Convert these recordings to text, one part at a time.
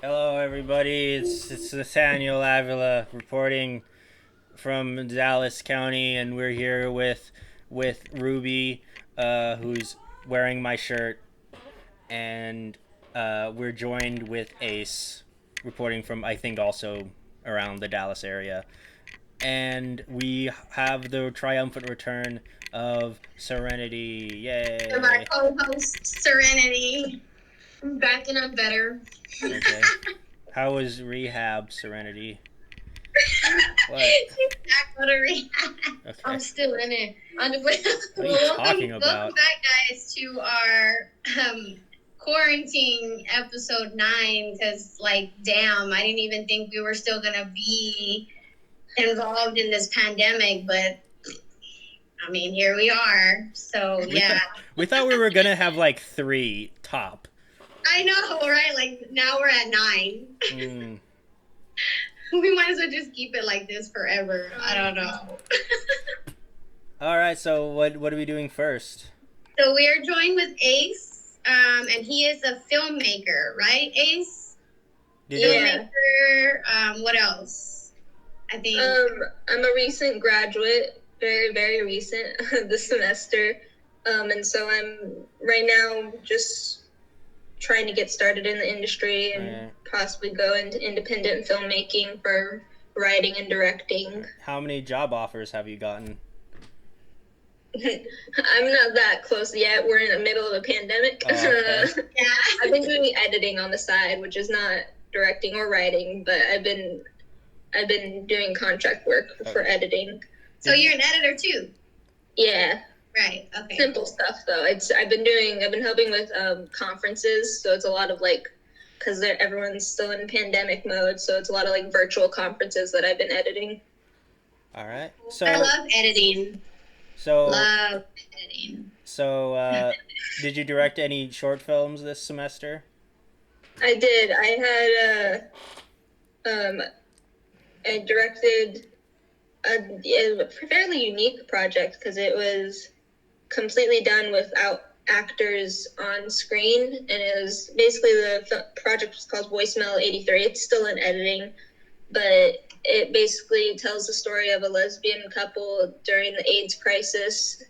Hello, everybody. It's Nathaniel Avila reporting from Dallas County, and we're here with Ruby, who's wearing my shirt, and we're joined with Ace, reporting from I think also around the Dallas area, and we have the triumphant return of Serenity. And my Yay! co-host Serenity. I'm back and I'm better. Okay, how was rehab, Serenity? What? She's back on a rehab. Okay. I'm still in it. What are you talking Welcome about? back, guys, to our quarantine episode 9. Because, like, damn, I didn't even think we were still gonna be involved in this pandemic, but I mean, here we are. So We yeah, thought we thought we were gonna have like three top. I know, right? Like now we're at 9. Mm. We might as well just keep it like this forever. I don't know. All right. So what are we doing first? So we are joined with Ace, and he is a filmmaker, right, Ace? Did Yeah. Filmmaker. What else? I think. I'm a recent graduate, very, very recent this semester. And so I'm right now just trying to get started in the industry and possibly go into independent filmmaking for writing and directing. How many job offers have you gotten? I'm not that close yet. We're in the middle of a pandemic. Oh, okay. Yeah. I've been doing editing on the side, which is not directing or writing, but I've been doing contract work for editing. So you're an editor too. Yeah. Right. Okay. Simple stuff though. I've been helping with conferences, so it's a lot of like, because everyone's still in pandemic mode, so it's a lot of like virtual conferences that I've been editing. All right. I love editing. So Love editing. so did you direct any short films this semester? I did. I directed a fairly unique project because it was completely done without actors on screen, and it was basically the project was called Voicemail 83. It's still in editing, but it basically tells the story of a lesbian couple during the AIDS crisis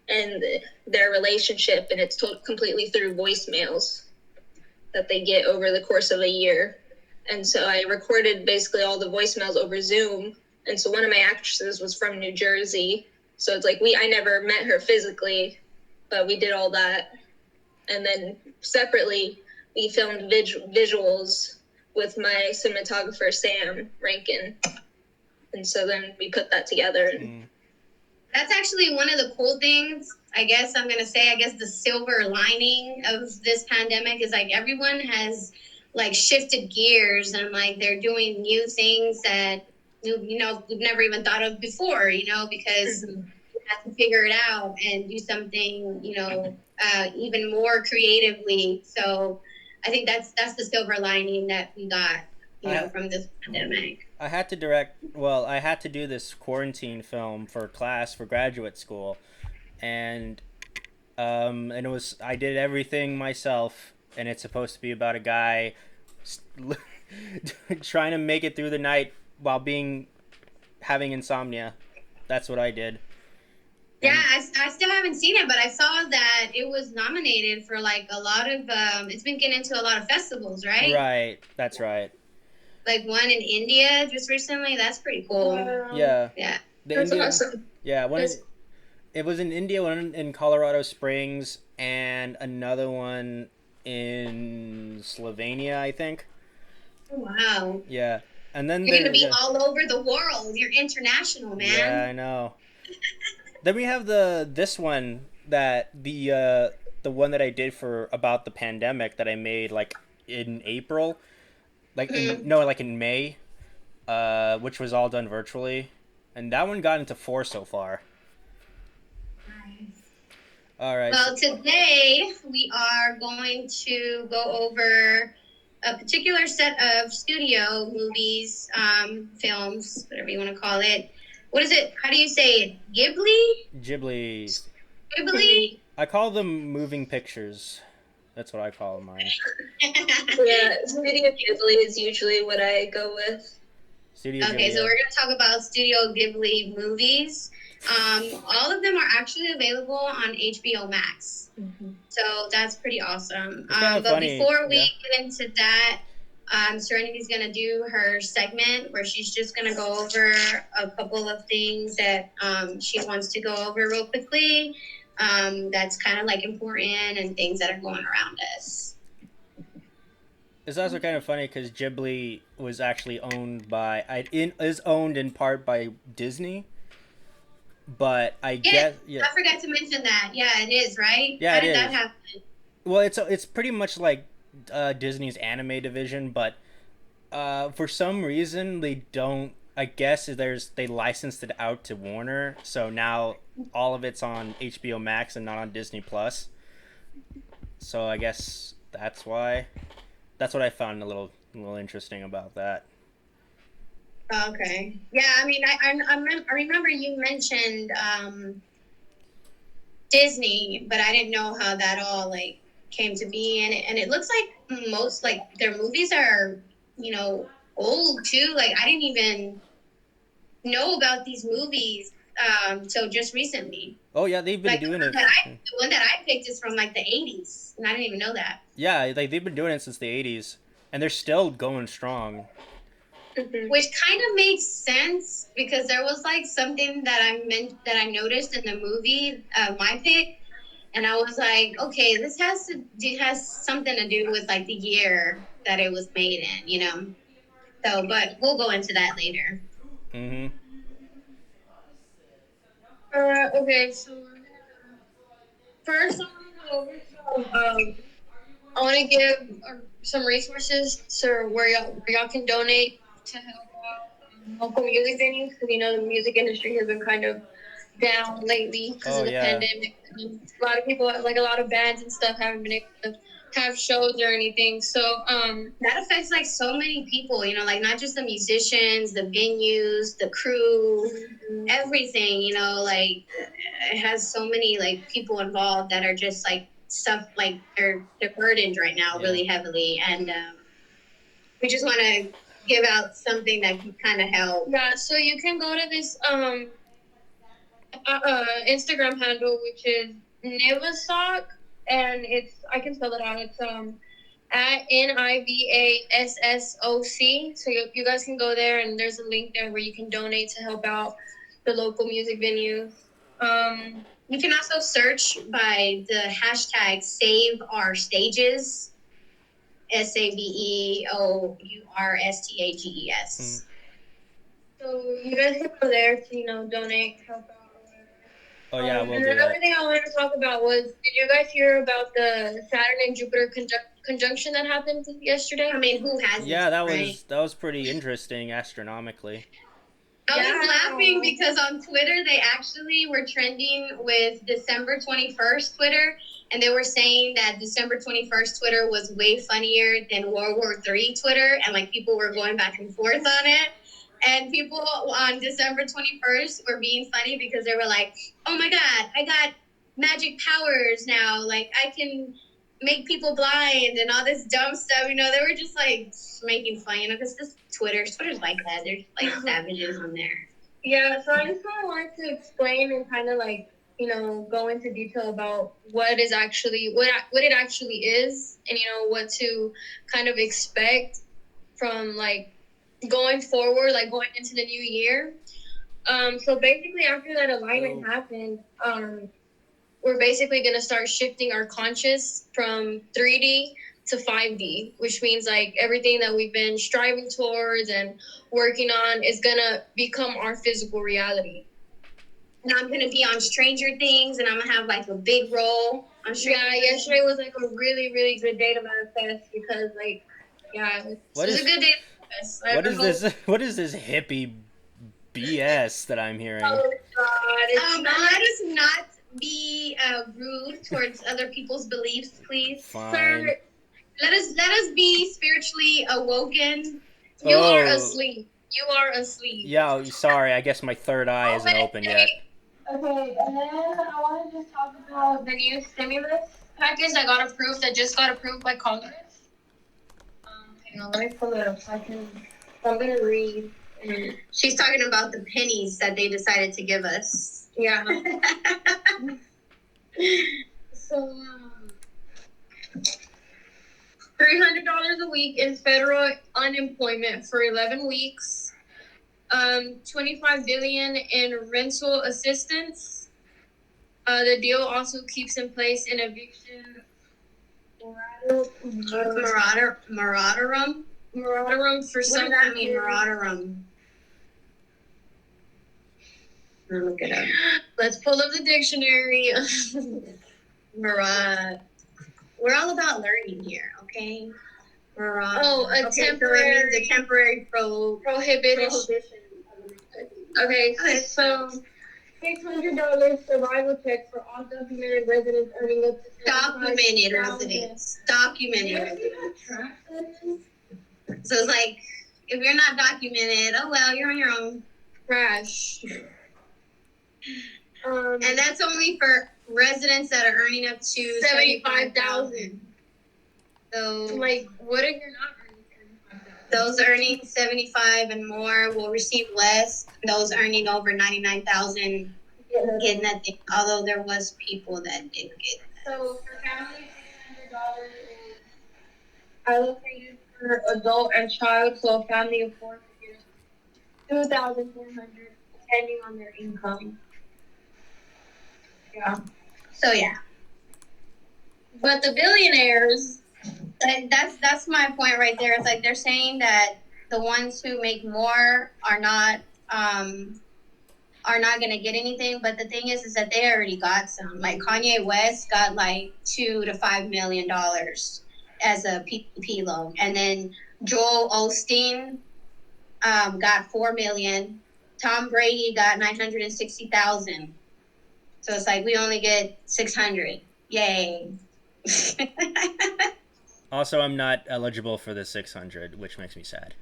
and their relationship, and it's told completely through voicemails that they get over the course of a year. And so I recorded basically all the voicemails over Zoom, and so one of my actresses was from New Jersey, so it's like I never met her physically, but we did all that. And then separately, we filmed visuals with my cinematographer, Sam Rankin. And so then we put that together. That's actually one of the cool things, I guess I'm going to say, I guess the silver lining of this pandemic is like everyone has like shifted gears and like they're doing new things that, we've never even thought of before, because you have to figure it out and do something, even more creatively. So I think that's the silver lining that we got, from this pandemic. I had to do this quarantine film for class for graduate school, and I did everything myself, and it's supposed to be about a guy trying to make it through the night while having insomnia. That's what I did. Yeah, I still haven't seen it, but I saw that it was nominated for like a lot of. It's been getting into a lot of festivals, right? Right, that's right. Like one in India just recently. That's pretty cool. Yeah. Yeah. That's awesome. Yeah, it was in India, one in Colorado Springs, and another one in Slovenia, I think. Wow. Yeah, and then You're gonna be all over the world. You're international, man. Yeah, I know. Then we have this one that the one that I did for about the pandemic that I made like in April, like in May, which was all done virtually, and that one got into 4 so far. Nice. All right. Well, today we are going to go over a particular set of studio movies, films, whatever you want to call it. What is it? How do you say it? Ghibli. Ghibli? I call them moving pictures. That's what I call mine. Yeah, Studio Ghibli is usually what I go with. Studio Okay, Ghibli. so we're gonna talk about Studio Ghibli movies. All of them are actually available on HBO Max, so that's pretty awesome. It's kind of But funny. before we Yeah. get into that, Serenity's gonna do her segment where she's just gonna go over a couple of things that she wants to go over real quickly. That's kind of like important and things that are going around us. It's also kind of funny because Ghibli was actually owned by is owned in part by Disney, but I Yeah, guess yeah, I forgot to mention that. Yeah, it is, right? yeah How it did that is. happen? Well, it's pretty much like Disney's anime division, but for some reason they don't. I guess they licensed it out to Warner, so now all of it's on HBO Max and not on Disney Plus. So I guess that's why. That's what I found a little interesting about that. Okay. Yeah, I mean, I remember you mentioned Disney, but I didn't know how that all like came to be, and it looks like most like their movies are, you know, old too. Like I didn't even know about these movies so just recently. Oh yeah, they've been Like doing it. the one that I picked is from like the 80s, and I didn't even know that. Yeah, like they've been doing it since the '80s, and they're still going strong. Which kind of makes sense because there was like something that I noticed in the movie, my pick, and I was like, okay, this has something to do with like the year that it was made in, you know. So, but we'll go into that later. Mm-hmm. Okay, so first I want to give some resources so where y'all can donate to help out local music venues because you know the music industry has been kind of down lately because Oh of the yeah. pandemic. A lot of people, like a lot of bands and stuff, haven't been able to have shows or anything. So that affects like so many people. You know, like not just the musicians, the venues, the crew, everything. You know, like it has so many like people involved that are just like stuff like they're burdened right now Yeah. really heavily, and we just want to give out something that can kind of help. Yeah, so you can go to this Instagram handle, which is Nivasoc, and it's I can spell it out. It's at NIVASSOC. So you guys can go there, and there's a link there where you can donate to help out the local music venues. You can also search by the hashtag Save Our Stages, SAVEOURSTAGES. So you guys can go there to donate, help out. Oh yeah, we'll And do another that. thing I wanted to talk about was, did you guys hear about the Saturn and Jupiter conjunction that happened yesterday? I mean, who hasn't? Yeah, that right? was pretty interesting astronomically. I was laughing because on Twitter they actually were trending with December 21st Twitter, and they were saying that December 21st Twitter was way funnier than World War III Twitter, and like people were going back and forth on it. And people on December 21st were being funny because they were like, "Oh my God, I got magic powers now! Like I can make people blind and all this dumb stuff." You know, they were just like making fun. You know, because this Twitter's like that. There's like savages on there. Yeah, so I just kind of wanted to explain and kind of like go into detail about what is actually what it actually is, and what to kind of expect from like going forward, like going into the new year. So basically, after that alignment happened, we're basically going to start shifting our conscious from 3D to 5D, which means like everything that we've been striving towards and working on is going to become our physical reality. And I'm going to be on Stranger Things, and I'm going to have like a big role on Stranger Things. Yeah, yesterday was like a really, really good day to manifest because it was a good day to manifest. What is this? What is this hippie BS that I'm hearing? Oh God! Let us not be rude towards other people's beliefs, please. Fine. Sir, let us be spiritually awoken. You are asleep. You are asleep. Yeah, sorry. I guess my third eye isn't open yet. Okay, and then I want to just talk about the new stimulus package that got approved, that just got approved by Congress. Hang on, let me pull it up so I'm gonna read. She's talking about the pennies that they decided to give us. Yeah. So, $300 a week in federal unemployment for 11 weeks. $25 billion in rental assistance. The deal also keeps in place an eviction marauderum for some. I mean marauderum. I'll look it up. Let's pull up the dictionary. We're all about learning here, okay? Temporary. So the temporary prohibition. Okay, so $600 survival check for all documented residents earning up to documented residents. So it's like, if you're not documented, oh well, you're on your own. Trash. And that's only for residents that are earning up to $75,000. So, like, what if you're not earning $75,000? Those earning $75,000 and more will receive less. Those earning over $99,000 get nothing. Although there was people that did get that. So for families, $600 is allocated for adult and child. So a family of 4 gets $2,400, depending on their income. Yeah. So yeah. But the billionaires, that's my point right there. It's like they're saying that the ones who make more are not gonna get anything. But the thing is that they already got some. Like Kanye West got like $2 to $5 million as a PPP loan, and then Joel Osteen got $4 million. Tom Brady got $960,000. So it's like we only get 600. Yay. Also, I'm not eligible for the 600, which makes me sad.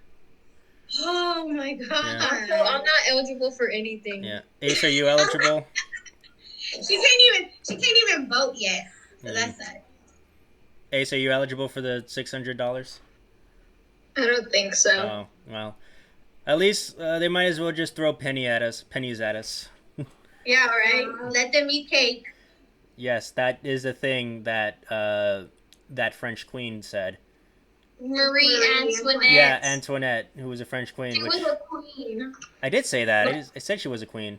Oh my god. Yeah. I'm not eligible for anything. Yeah. Ace, are you eligible? She can't even vote yet. So that's sad. Ace, are you eligible for the $600? I don't think so. Oh, well. At least they might as well just throw pennies at us. Yeah, right. Let them eat cake. Yes, that is a thing that that French queen said. Marie Antoinette. Yeah, Antoinette, who was a French queen. She was a queen. I did say that. I said she was a queen.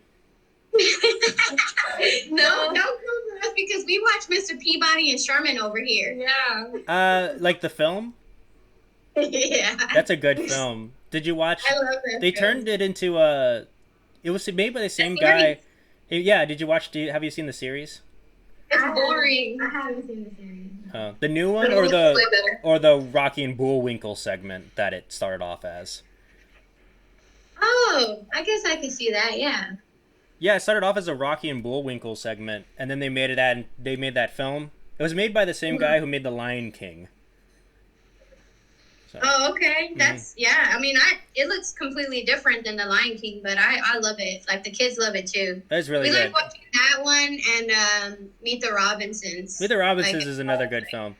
No, don't come for us because we watch Mr. Peabody and Sherman over here. Yeah. Like the film? Yeah. That's a good film. Did you watch? I love that. They turned it into a. It was made by the same guy. Yeah. Did you watch? Have you seen the series? It's boring. I haven't seen the series. The new one or the Rocky and Bullwinkle segment that it started off as? Oh, I guess I can see that. Yeah. Yeah, it started off as a Rocky and Bullwinkle segment, and then they made that film. It was made by the same guy who made The Lion King. So. Oh, okay. That's yeah. I mean, it looks completely different than The Lion King, but I love it. Like the kids love it too. That's really good. We like watching that one and Meet the Robinsons. Meet the Robinsons is another good film.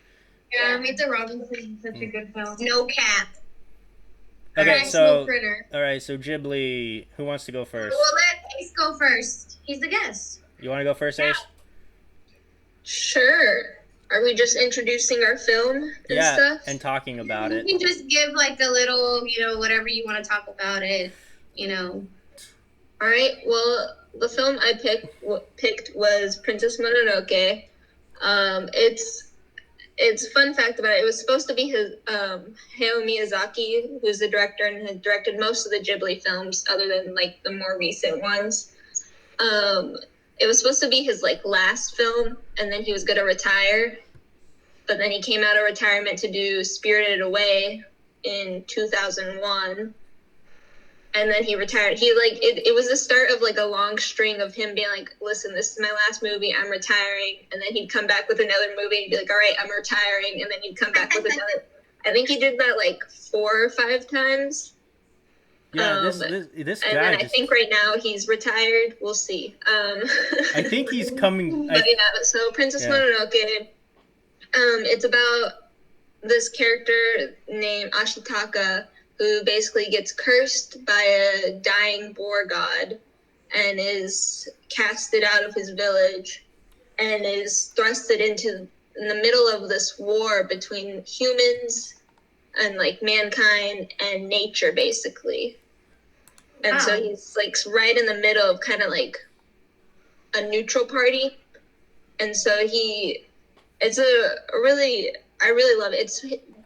Yeah, Meet the Robinsons is such a good film. No cap. Okay, so Ghibli, who wants to go first? We'll let Ace go first. He's the guest. You want to go first, Ace? Sure. Are we just introducing our film and stuff? And talking about it. You can just give like a little, whatever you want to talk about it, All right. Well, the film I picked was Princess Mononoke. It's a fun fact about it. It was supposed to be his Hayao Miyazaki, who's the director and had directed most of the Ghibli films, other than like the more recent ones. It was supposed to be his last film, and then he was going to retire. But then he came out of retirement to do Spirited Away in 2001. And then he retired. It was the start of a long string of him being like, listen, this is my last movie, I'm retiring. And then he'd come back with another movie and be like, all right, I'm retiring. And then he'd come back with another. I think he did that 4 or 5 times. Yeah, this guy. And then I think right now he's retired. We'll see. I think he's coming. But so Princess Mononoke. It's about this character named Ashitaka who basically gets cursed by a dying boar god and is casted out of his village and is thrusted into in the middle of this war between humans and like mankind and nature, basically. And so he's like right in the middle of kind of like a neutral party. And so it's a really, I really love it. It's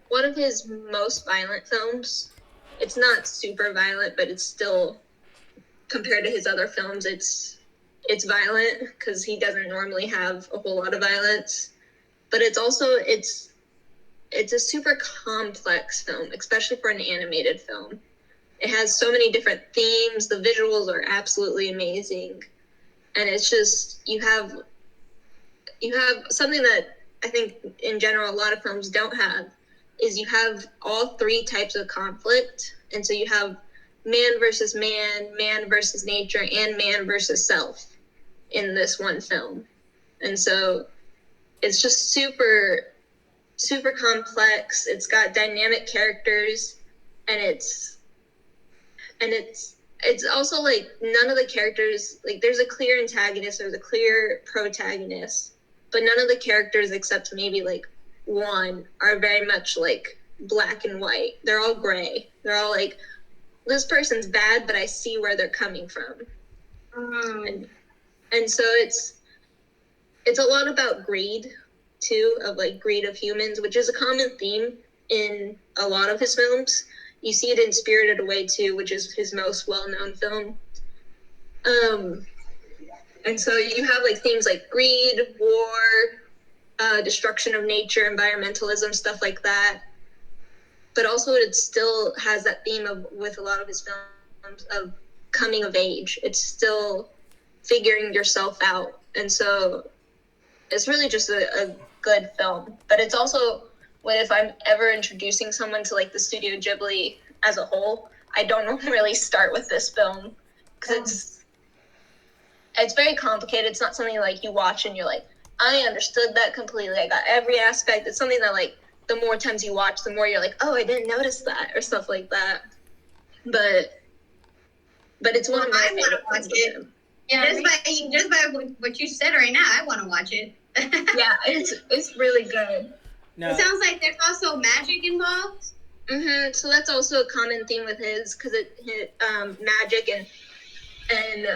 one of his most violent films. It's not super violent, but it's still, compared to his other films, it's violent because he doesn't normally have a whole lot of violence. But it's also, it's a super complex film, especially for an animated film. It has so many different themes. The visuals are absolutely amazing. And it's just, you have something that I think in general a lot of films don't have, is you have all three types of conflict. And so you have man versus man versus nature, and man versus self in this one film. And so it's just super, super complex. It's got dynamic characters, and it's also like none of the characters, like there's a clear antagonist, there's a clear protagonist, but none of the characters except maybe like one are very much like black and white. They're all gray. They're all like, this person's bad, but I see where they're coming from. And so it's a lot about greed too, of like greed of humans, which is a common theme in a lot of his films. You see it in Spirited Away too, which is his most well-known film. And so you have like themes like greed, war, destruction of nature, environmentalism, stuff like that. But also it still has that theme of, with a lot of his films, of coming of age. It's still figuring yourself out. And so it's really just a good film. But it's also, if I'm ever introducing someone to like the Studio Ghibli as a whole, I don't really start with this film because it's very complicated. It's not something like you watch and you're like, I understood that completely. I got every aspect. It's something that like the more times you watch, the more you're like, oh, I didn't notice that, or stuff like that. But it's one of my favorite films with him. Yeah, just by what you said right now, I want to watch it. Yeah, it's really good. No. It sounds like there's also magic involved. Mm-hmm. So that's also a common theme with his, because magic and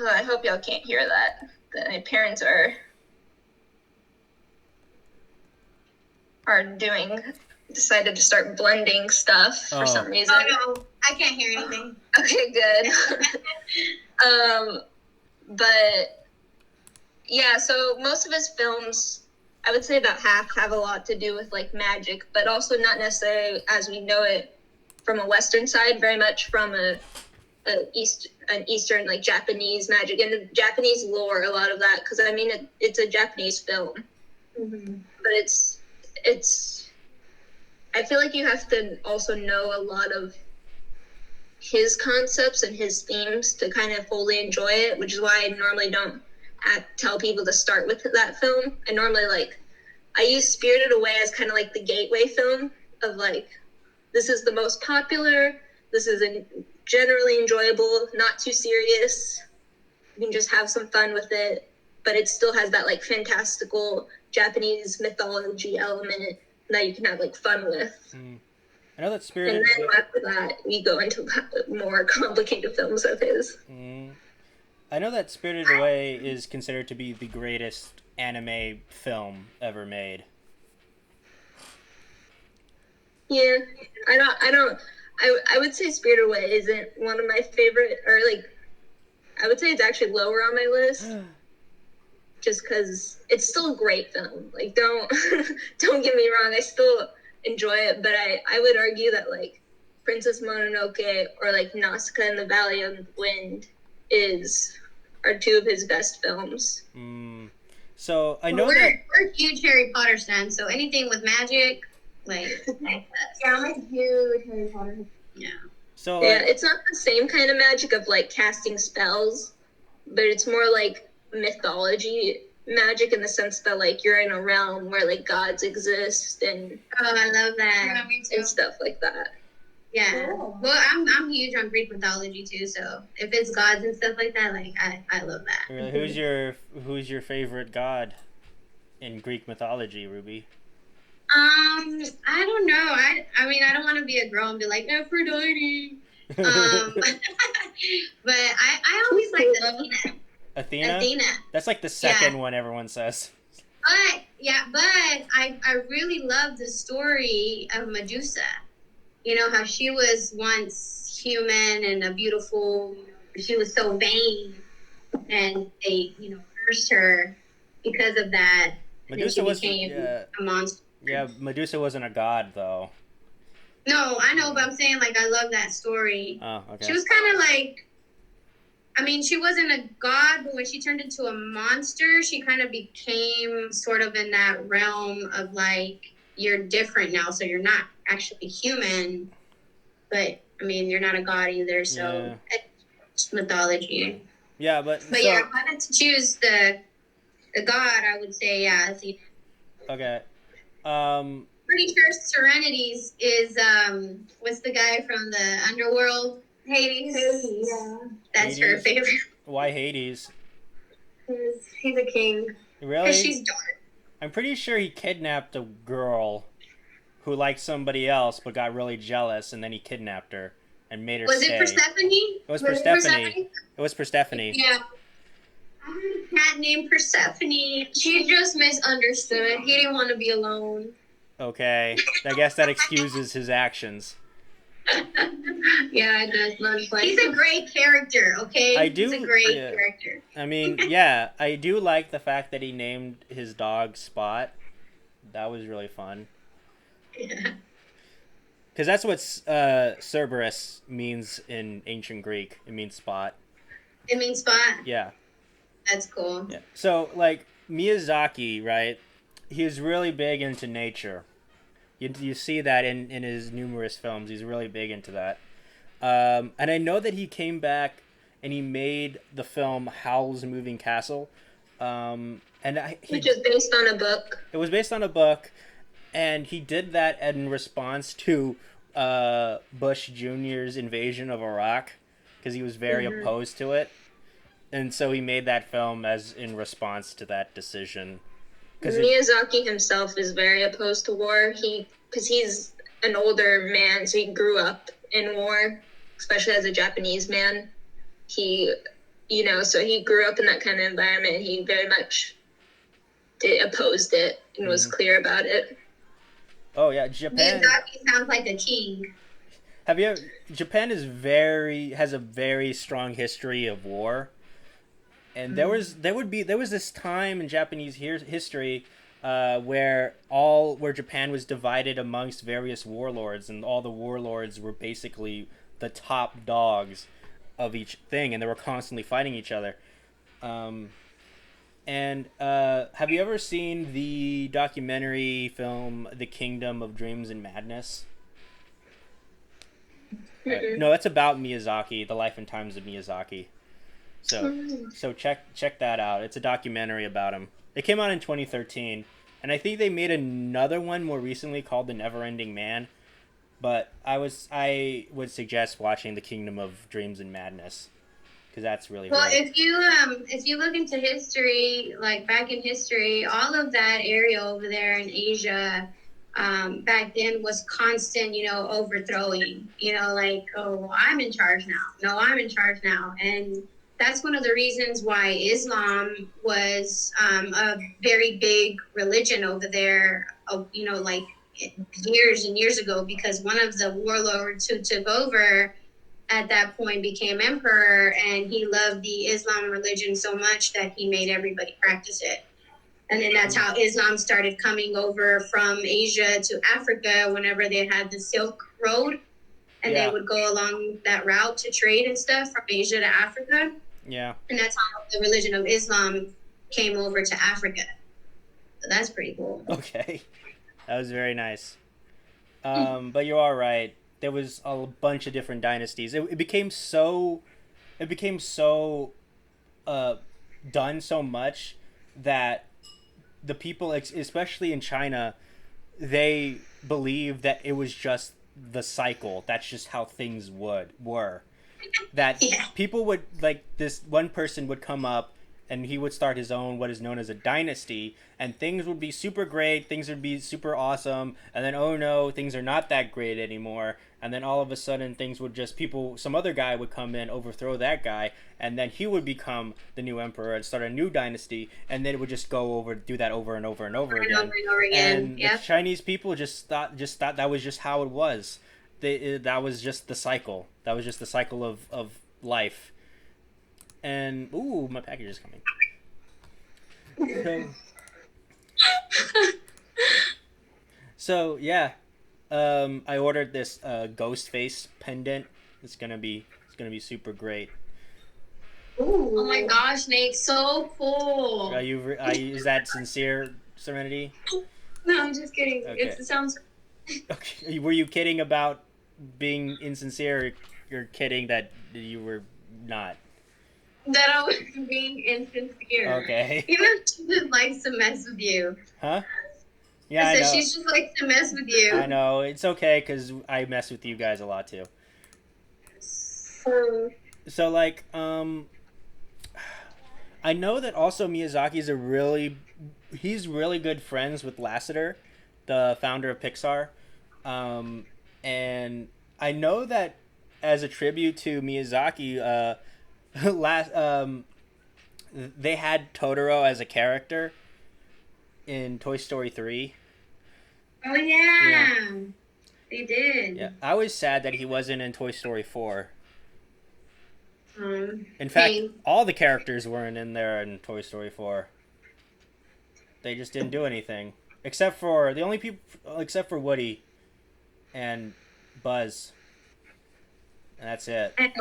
I hope y'all can't hear that. That my parents are decided to start blending stuff for some reason. Oh no, I can't hear anything. Okay, good. But yeah, so most of his films, I would say about half, have a lot to do with like magic, but also not necessarily as we know it from a Western side, very much from an Eastern, like Japanese magic and Japanese lore, a lot of that, because I mean it's a Japanese film. Mm-hmm. But it's I feel like you have to also know a lot of his concepts and his themes to kind of fully enjoy it, which is why I normally don't tell people to start with that film. I normally I use Spirited Away as kind of like the gateway film of like, this is the most popular, this is generally enjoyable, not too serious, you can just have some fun with it, but it still has that like fantastical Japanese mythology element that you can have like fun with. I know that Spirited. And then after that, we go into more complicated films of his. I know that Spirited Away is considered to be the greatest anime film ever made. Yeah, I would say Spirited Away isn't one of my favorite, or like, I would say it's actually lower on my list. Just because it's still a great film. Like, don't get me wrong, I still enjoy it, but I would argue that like Princess Mononoke or like Nausicaa and the Valley of the Wind are two of his best films. So I know that we're huge Harry Potter fans, so anything with magic, like yeah, I'm a huge Harry Potter. Yeah. So yeah, it's not the same kind of magic of like casting spells, but it's more like mythology magic in the sense that like you're in a realm where like gods exist and Oh, I love that. Me too. and stuff like that. Yeah. Cool. Well, I'm huge on Greek mythology too. So if it's gods and stuff like that, like I love that. Really, who's your favorite god in Greek mythology, Ruby? I don't know. I mean, I don't want to be a girl and be like Aphrodite. But I always liked Athena. Athena? Athena. That's like the second one everyone says. But I really love the story of Medusa. You know how she was once human and a beautiful. She was so vain, and they cursed her because of that. Medusa and then was she became a monster. Yeah, Medusa wasn't a god though. No, I know, but I'm saying like I love that story. Oh, okay. She was kind of like, I mean, she wasn't a god, but when she turned into a monster, she kind of became sort of in that realm of like, you're different now, so you're not actually human, but I mean, you're not a god either, so it's mythology. Yeah, but yeah, if I had to choose the god, I would say, yeah, Athena. Okay. Pretty sure Serenity's is what's the guy from the underworld? Hades. Yeah. That's Hades? her favorite. Why Hades? He's a king. Really? Because she's dark. I'm pretty sure he kidnapped a girl who liked somebody else but got really jealous, and then he kidnapped her and made her stay. It Persephone? It was Persephone. It was Persephone. Yeah. I had a cat named Persephone. She just misunderstood. He didn't want to be alone. Okay. I guess that excuses his actions. Yeah, it does. Looks like He's a great character, okay? I do- He's a great yeah. character. I mean, yeah, I do like the fact that he named his dog Spot. That was really fun. Yeah. Because that's what Cerberus means in ancient Greek. It means spot. It means spot. Yeah. That's cool. Yeah. So, like, Miyazaki, right? He was really big into nature. You see that in his numerous films. He's really big into that. And I know that he came back and he made the film Howl's Moving Castle. Which is based on a book. It was based on a book, and he did that in response to Bush Jr.'s invasion of Iraq, because he was very opposed to it. And so he made that film as in response to that decision. Miyazaki himself is very opposed to war. Because he's an older man, so he grew up in war, especially as a Japanese man. So he grew up in that kind of environment. He very much opposed it and was clear about it. Oh yeah, Japan. Miyazaki sounds like a king. Japan has a very strong history of war. And there was this time in Japanese history where Japan was divided amongst various warlords, and all the warlords were basically the top dogs of each thing, and they were constantly fighting each other. Have you ever seen the documentary film The Kingdom of Dreams and Madness? No, it's about Miyazaki, the life and times of Miyazaki. So check that out. It's a documentary about him. It came out in 2013, and I think they made another one more recently called The Neverending Man. But I would suggest watching The Kingdom of Dreams and Madness, because that's really well. good. If you look into history, like back in history, all of that area over there in Asia, back then was constant, overthrowing. Like, oh, I'm in charge now. No, I'm in charge now, and that's one of the reasons why Islam was a very big religion over there, like years and years ago, because one of the warlords who took over at that point became emperor, and he loved the Islam religion so much that he made everybody practice it. And then that's how Islam started coming over from Asia to Africa whenever they had the Silk Road, and they would go along that route to trade and stuff from Asia to Africa. Yeah. And that's how the religion of Islam came over to Africa. So that's pretty cool. Okay. That was very nice. But you're all right. There was a bunch of different dynasties. It became so done so much that the people, especially in China, they believe that it was just the cycle. That's just how things were. That Yeah. people would, like, this one person would come up and he would start his own what is known as a dynasty, and things would be super great, things would be super awesome, and then oh no, things are not that great anymore, and then all of a sudden things would just, people, some other guy would come in, overthrow that guy, and then he would become the new emperor and start a new dynasty, and then it would just do that over and over and over again. Over and over again. And Yep. the Chinese people just thought that was just how it was. That was just the cycle. That was just the cycle of life. And ooh, my package is coming. So yeah, I ordered this ghost face pendant. It's gonna be super great. Ooh. Oh my gosh, Nate, so cool. Is that sincere, Serenity? No, I'm just kidding. Okay. It sounds. Okay. Were you kidding about being insincere? Or you're kidding that you were not. That I was being insincere. Okay. You know, she just likes to mess with you. Huh? Yeah, I I said know. she just likes to mess with you. I know. It's okay because I mess with you guys a lot too. So like, I know that also Miyazaki's he's really good friends with Lasseter, the founder of Pixar, and I know that as a tribute to Miyazaki, they had Totoro as a character in Toy Story 3. Oh yeah. They did. Yeah, I was sad that he wasn't in Toy Story 4. Um, In fact, hey. all the characters weren't in there in Toy Story 4. They just didn't do anything. Except for Woody and Buzz. And that's it. And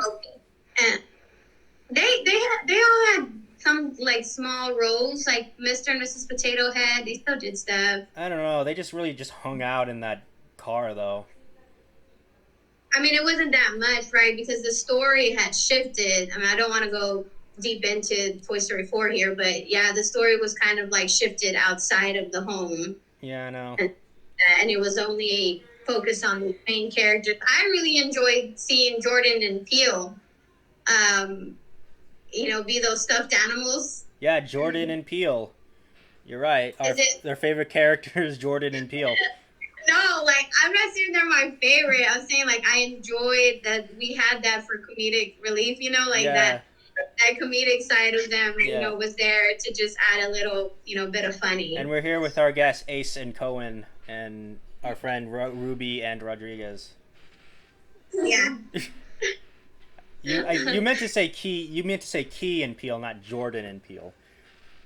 they all had some like small roles, like Mr. and Mrs. Potato Head. They still did stuff. I don't know. They just really just hung out in that car, though. I mean, it wasn't that much, right? Because the story had shifted. I mean, I don't want to go deep into Toy Story 4 here, but yeah, the story was kind of like shifted outside of the home. Yeah, I know. And it was only focused on the main characters. I really enjoyed seeing Jordan and Peel, be those stuffed animals. Yeah, Jordan and Peele. You're right. Their favorite characters, Jordan and Peele. No, like, I'm not saying they're my favorite. I'm saying, like, I enjoyed that we had that for comedic relief, that comedic side of them, was there to just add a little, bit of funny. And we're here with our guests, Ace and Cowan, and our friend Ruby and Rodriguez. Yeah. You meant to say Key and Peele, not Jordan and Peele.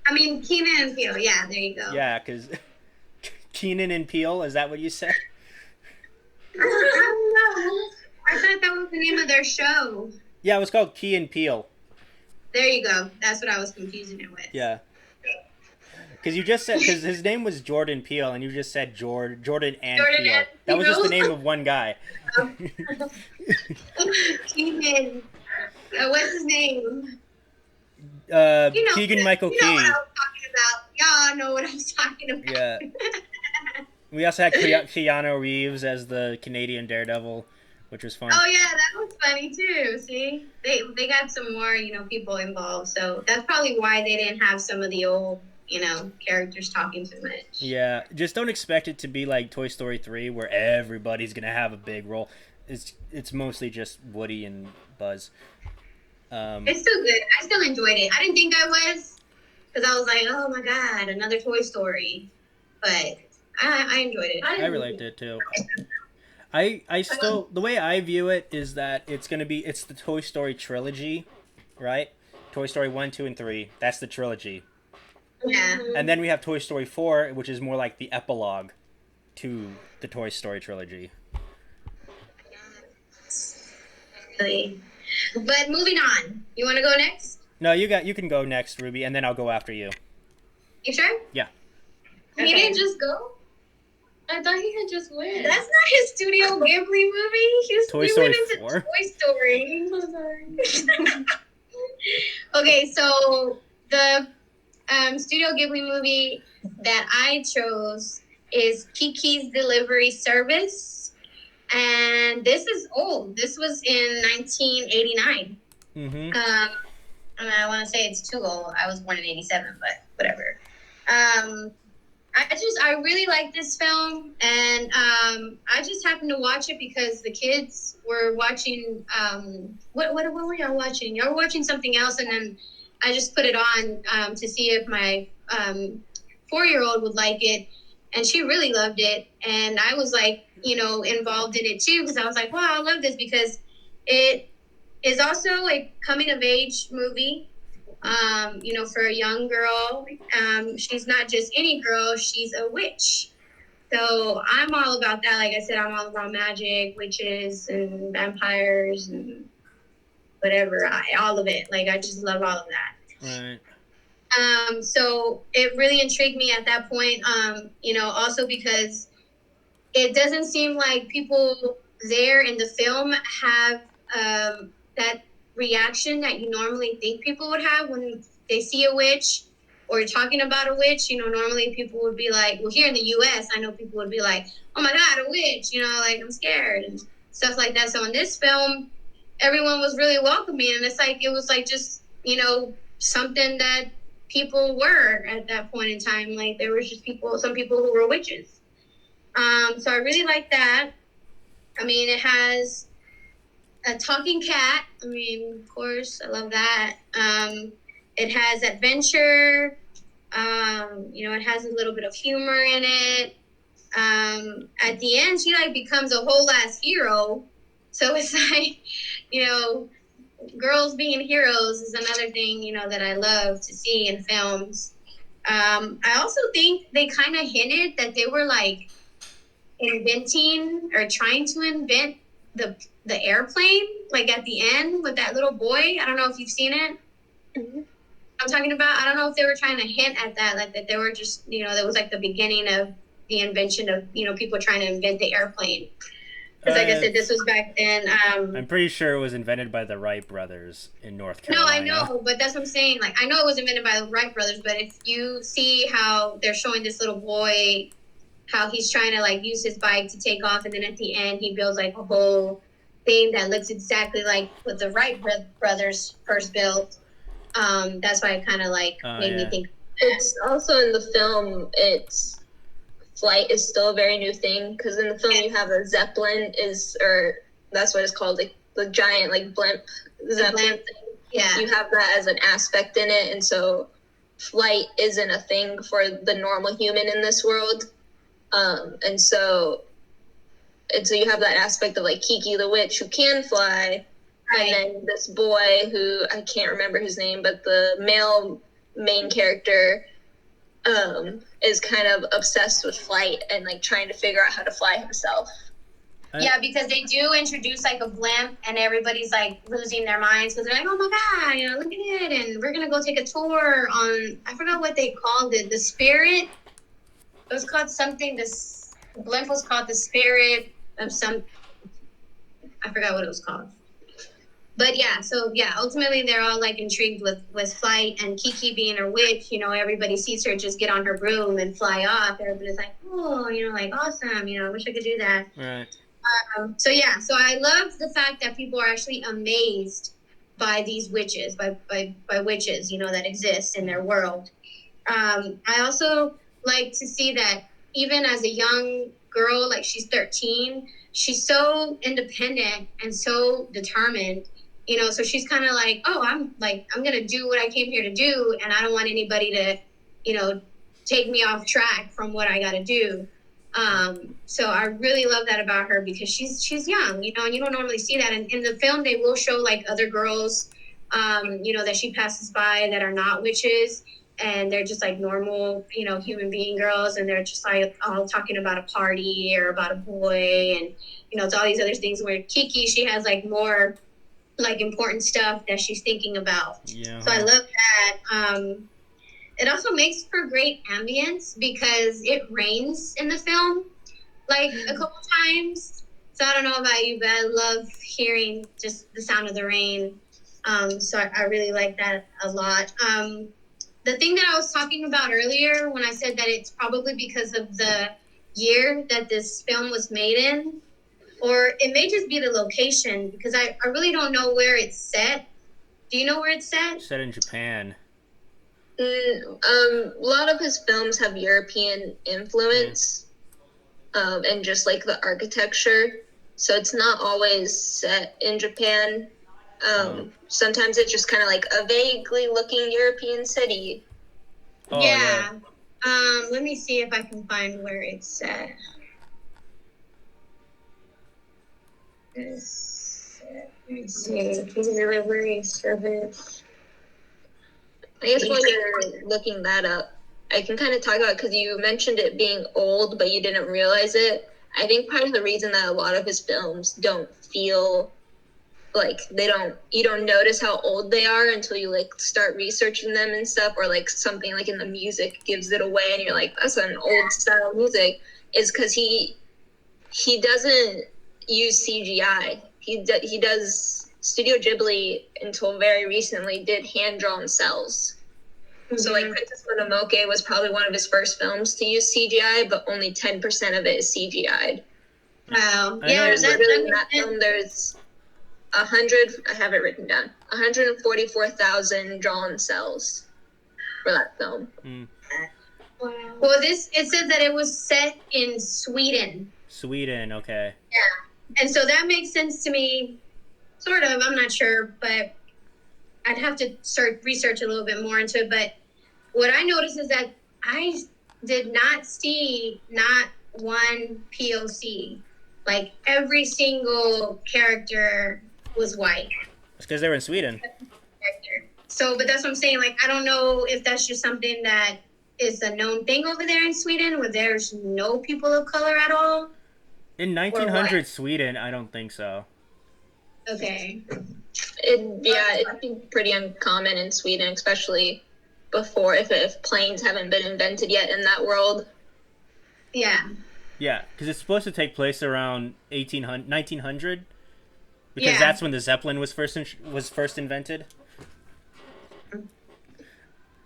I mean, Keenan and Peele. Yeah, there you go. Yeah, because Keenan and Peele, is that what you said? I don't know. I thought that was the name of their show. Yeah, it was called Key and Peele. There you go. That's what I was confusing it with. Yeah. Because his name was Jordan Peele, and you just said Jordan and Peele. That was just the name of one guy. Keenan. What's his name? Keegan Michael Key. You know what I was talking about. Y'all know what I was talking about. Yeah. We also had Keanu Reeves as the Canadian Daredevil, which was fun. Oh yeah, that was funny too. See, they got some more people involved, so that's probably why they didn't have some of the old characters talking too much. Yeah, just don't expect it to be like Toy Story 3 where everybody's gonna have a big role. It's mostly just Woody and Buzz. It's still good. I still enjoyed it. I didn't think I was, because I was like, oh my god, another Toy Story. But I enjoyed it. I liked it too. I still, the way I view it is that it's the Toy Story trilogy, right? Toy Story 1, 2, and 3. That's the trilogy. Yeah. And then we have Toy Story 4, which is more like the epilogue to the Toy Story trilogy. Really. But moving on. You want to go next? No, you can go next, Ruby, and then I'll go after you. You sure? Yeah. He didn't just go? I thought he had just went. That's not his Studio Ghibli movie. Toy Story went into 4? Toy Story. I'm so sorry. Okay, so the Studio Ghibli movie that I chose is Kiki's Delivery Service. And this is old. This was in 1989. I mean, I want to say it's too old. I was born in 87, but whatever. I really like this film, and I just happened to watch it because the kids were watching. What were y'all watching? Y'all were watching something else, and then I just put it on to see if my 4-year-old would like it, and she really loved it, and I was like, involved in it too because I was like, wow, I love this because it is also a coming of age movie. For a young girl, she's not just any girl, she's a witch. So I'm all about that. Like I said, I'm all about magic, witches, and vampires, and whatever, all of it. Like, I just love all of that. Right. So it really intrigued me at that point, also because it doesn't seem like people there in the film have that reaction that you normally think people would have when they see a witch or talking about a witch. Normally people would be like, well, here in the US, I know people would be like, oh my God, a witch, like I'm scared and stuff like that. So in this film, everyone was really welcoming, and it's like, it was like just, something that people were at that point in time. Like there was just some people who were witches. So I really like that. I mean, it has a talking cat. I mean, of course, I love that. It has adventure. It has a little bit of humor in it. At the end, she becomes a whole ass hero. So it's like, girls being heroes is another thing, that I love to see in films. I also think they kind of hinted that they were inventing or trying to invent the airplane, at the end with that little boy. I don't know if you've seen it. Mm-hmm. I'm talking about. I don't know if they were trying to hint at that, that they were just, that was the beginning of the invention of, people trying to invent the airplane. Because like I said, this was back then. I'm pretty sure it was invented by the Wright brothers in North Carolina. No, I know, but that's what I'm saying. I know it was invented by the Wright brothers, but if you see how they're showing this little boy, how he's trying to use his bike to take off, and then at the end he builds a whole thing that looks exactly like what the Wright brothers first built. That's why it kind of made me think. It's also in the film. Flight is still a very new thing because in the film you have a Zeppelin that's what it's called, the giant blimp Zeppelin. Yeah, you have that as an aspect in it, and so flight isn't a thing for the normal human in this world. And so you have that aspect of Kiki the witch who can fly, right. And then this boy who I can't remember his name, but the male main character is kind of obsessed with flight and trying to figure out how to fly himself. Yeah, because they do introduce a blimp, and everybody's losing their minds because they're like, oh my God, look at it, and we're gonna go take a tour on, I forgot what they called it, the Spirit. It was called something. The blimp was called the Spirit of some. I forgot what it was called. But yeah, so yeah, ultimately they're all intrigued with flight, and Kiki being a witch. Everybody sees her just get on her broom and fly off. Everybody's like, oh, awesome. I wish I could do that. Right. So yeah, so I love the fact that people are actually amazed by these witches, by witches, that exist in their world. I also like to see that even as a young girl, she's 13, she's so independent and so determined, so she's kind of oh, I'm going to do what I came here to do, and I don't want anybody to, take me off track from what I got to do. So I really love that about her because she's young, and you don't normally see that. And in the film, they will show other girls, that she passes by that are not witches, and they're just normal, human being girls, and they're just all talking about a party or about a boy, and it's all these other things. Where Kiki, she has more important stuff that she's thinking about. Yeah. So I love that. It also makes for great ambience because it rains in the film a couple times. So I don't know about you, but I love hearing just the sound of the rain. So I really like that a lot. the thing that I was talking about earlier when I said that it's probably because of the year that this film was made in, or it may just be the location, because I really don't know where it's set. Do you know where it's set? Set in Japan. A lot of his films have European influence, and just like the architecture. So it's not always set in Japan. Sometimes it's just kind of like a vaguely looking European city. Oh, yeah. Let me see if I can find where it's set. Let me see. Delivery service. I guess while you're looking that up, I can kind of talk about, because you mentioned it being old, but you didn't realize it. I think part of the reason that a lot of his films don't feel like you don't notice how old they are until you like start researching them and stuff, or like something like in the music gives it away and you're like, that's an old style music, is because he doesn't use CGI. He does Studio Ghibli until very recently did hand-drawn cells. Mm-hmm. So like Princess Mononoke was probably one of his first films to use CGI, but only 10% of it is CGI'd. Wow. Yeah, in that film there's 100, I have it written down, 144,000 drawn cells for that film. Wow. Well, it says that it was set in Sweden. Sweden, okay. Yeah. And so that makes sense to me, sort of. I'm not sure, but I'd have to research a little bit more into it. But what I noticed is that I did not see not one POC. Like, every single character was white. It's because they were in Sweden. So, but that's what I'm saying. Like, I don't know if that's just something that is a known thing over there in Sweden, where there's no people of color at all. In 1900 Sweden, I don't think so. Okay. It'd be pretty uncommon in Sweden, especially before, if planes haven't been invented yet in that world. Yeah. Yeah, because it's supposed to take place around 1900, because that's when the Zeppelin was first invented.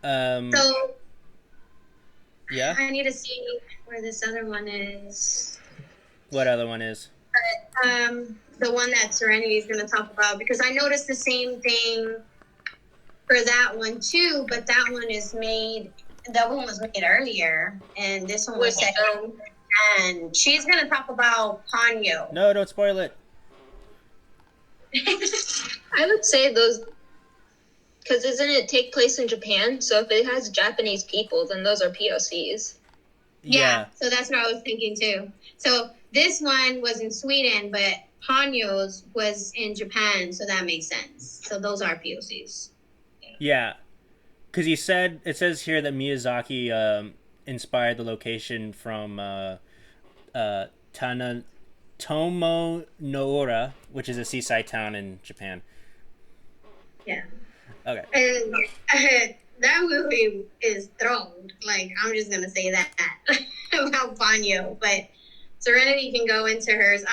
So. Yeah. I need to see where this other one is. What other one is? The one that Serenity is going to talk about, because I noticed the same thing for that one too, but that one was made earlier, and this one was second. And she's going to talk about Ponyo. No, don't spoil it. I would say those, because doesn't it take place in Japan? So if it has Japanese people, then those are POCs. Yeah, so that's what I was thinking too. So this one was in Sweden, but Ponyo's was in Japan, so that makes sense. So those are POCs. Yeah, because it says here that Miyazaki inspired the location from Tomo Noora, which is a seaside town in Japan. Yeah. Okay. And that movie is thrown. Like, I'm just gonna say that about Ponyo. But Serenity can go into hers.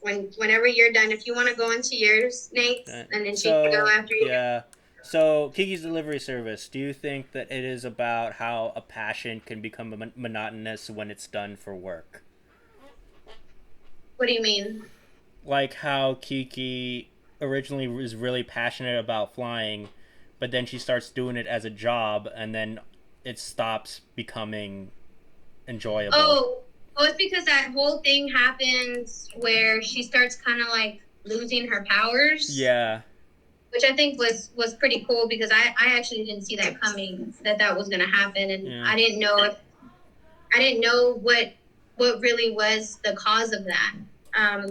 Whenever you're done, if you want to go into yours, Nate, and then she can go after you. Yeah. So, Kiki's Delivery Service. Do you think that it is about how a passion can become monotonous when it's done for work? What do you mean? Like how Kiki originally was really passionate about flying, but then she starts doing it as a job, and then it stops becoming enjoyable. Oh, it's because that whole thing happens where she starts kind of like losing her powers. Yeah. Which I think was pretty cool, because I actually didn't see that coming, that was going to happen, and yeah. I didn't know what really was the cause of that.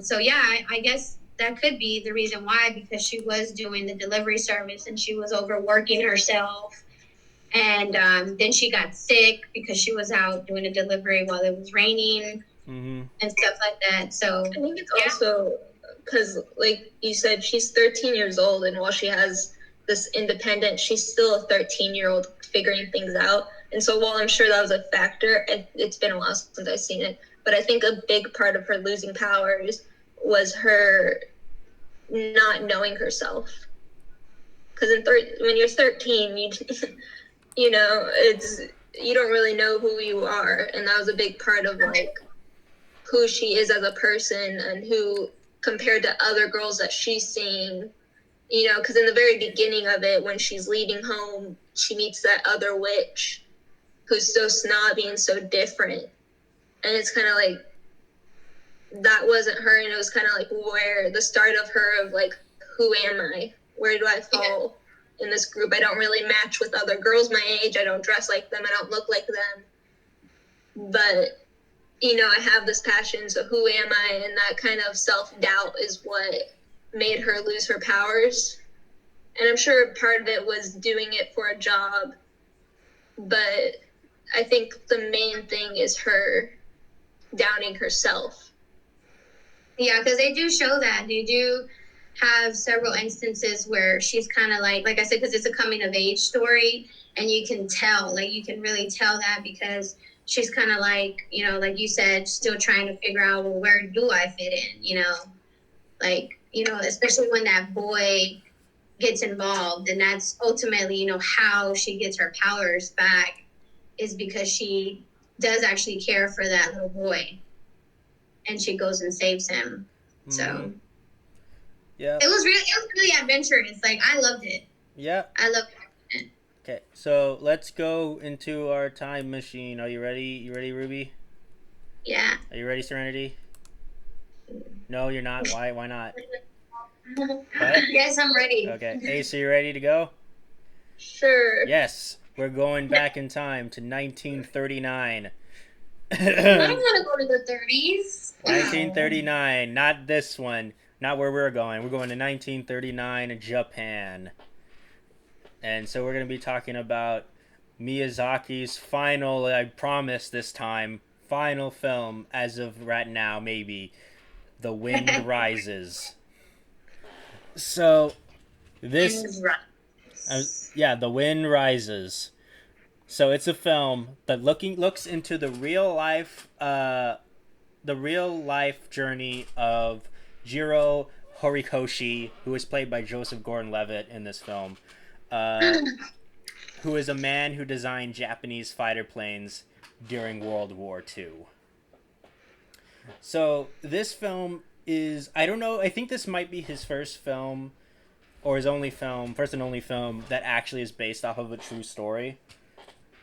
So yeah, I guess that could be the reason why, because she was doing the delivery service and she was overworking herself, and then she got sick because she was out doing a delivery while it was raining, and stuff like that. So I think it's also because, like you said, she's 13 years old, and while she has this independence, she's still a 13-year-old figuring things out. And so while I'm sure that was a factor, it's been a while since I've seen it, but I think a big part of her losing powers was her not knowing herself. Because when you're 13, it's you don't really know who you are, and that was a big part of like who she is as a person and who compared to other girls that she's seeing. Because in the very beginning of it, when she's leaving home, she meets that other witch who's so snobby and so different, and it's kind of like that wasn't her, and it was kind of like where the start of her of like, who am I? Where do I fall in this group? I don't really match with other girls my age. I don't dress like them. I don't look like them. But I have this passion. So who am I? And that kind of self-doubt is what made her lose her powers. And I'm sure part of it was doing it for a job. But I think the main thing is her doubting herself. Yeah, because they do show that. They do have several instances where she's kind of like I said, because it's a coming of age story, and you can tell, you can really tell that because she's kind of like you said, still trying to figure out, well, where do I fit in? Especially when that boy gets involved, and that's ultimately, how she gets her powers back is because she does actually care for that little boy, and she goes and saves him. Mm-hmm. So yeah, it was really adventurous. I loved it. Yeah. I loved it. Okay, so let's go into our time machine. Are you ready? You ready, Ruby? Yeah. Are you ready, Serenity? No, you're not. Why not? What? Yes, I'm ready. Okay. Ace, are you ready to go? Sure. Yes. We're going back in time to 1939. I don't want to go to the 30s. 1939. Not this one. Not where we're going. We're going to 1939 Japan. And so we're going to be talking about Miyazaki's final, I promise this time, final film as of right now, maybe, The Wind Rises. So, this... The Wind Rises. So it's a film that looks into the real life journey of Jiro Horikoshi, who is played by Joseph Gordon-Levitt in this film, who is a man who designed Japanese fighter planes during World War II. So this film is, I don't know, I think this might be his first film, or his first and only film that actually is based off of a true story.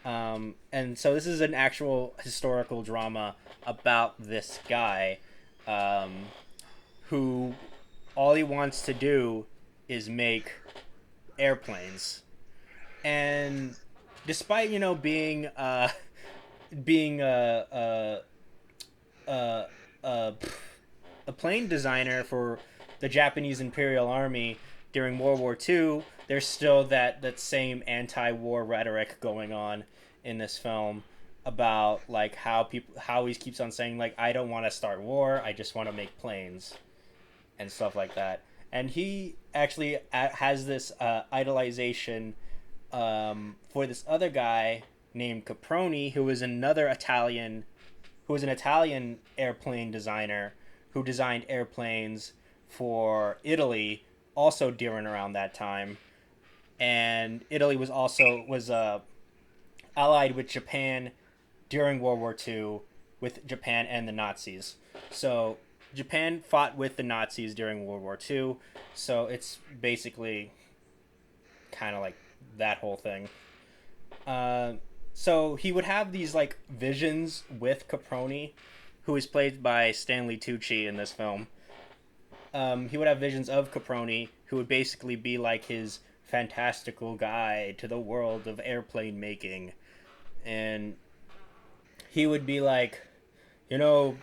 And so this is an actual historical drama about this guy, who all he wants to do is make airplanes. And despite being a plane designer for the Japanese Imperial Army during World War II, there's still that same anti-war rhetoric going on in this film about how he keeps on saying I don't want to start war, I just want to make planes and stuff like that. And he actually has this idolization for this other guy named Caproni, who was an Italian airplane designer who designed airplanes for Italy also during around that time. And Italy was allied with Japan during World War II, with Japan and the Nazis. So Japan fought with the Nazis during World War II, so it's basically kind of like that whole thing. So he would have these visions with Caproni, who is played by Stanley Tucci in this film. He would have visions of Caproni, who would basically be his fantastical guide to the world of airplane making. And he would be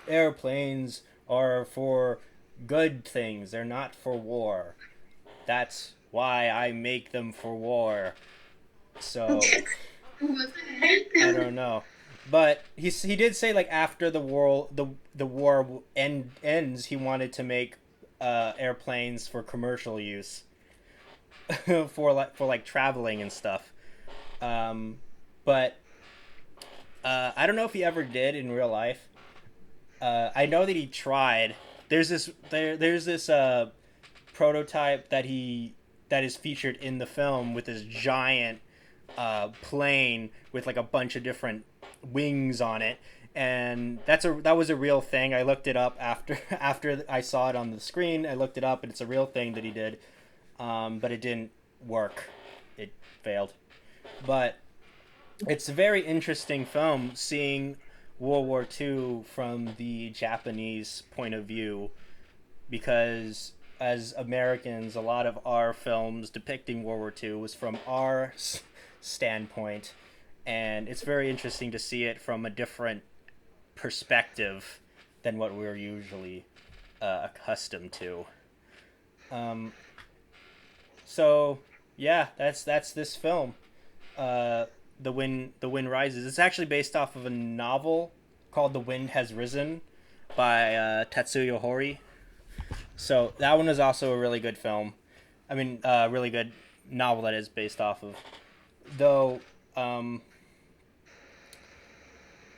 airplanes are for good things, they're not for war. That's why I make them for war. So I don't know, but he did say after the war ends, he wanted to make airplanes for commercial use, for traveling and stuff. But I don't know if he ever did in real life. I know that he tried. There's this prototype that is featured in the film with this giant plane with like a bunch of different wings on it, and that was a real thing. I looked it up after after I saw it on the screen. I looked it up, and it's a real thing that he did, but it didn't work. It failed. But it's a very interesting film seeing World War II from the Japanese point of view, because as Americans, a lot of our films depicting World War II was from our standpoint, and it's very interesting to see it from a different perspective than what we're usually accustomed to. Um, so yeah, that's this film. The Wind Rises. It's actually based off of a novel called The Wind Has Risen by Tetsuya Hori. So that one is also a really good film. I mean, really good novel that is based off of. Though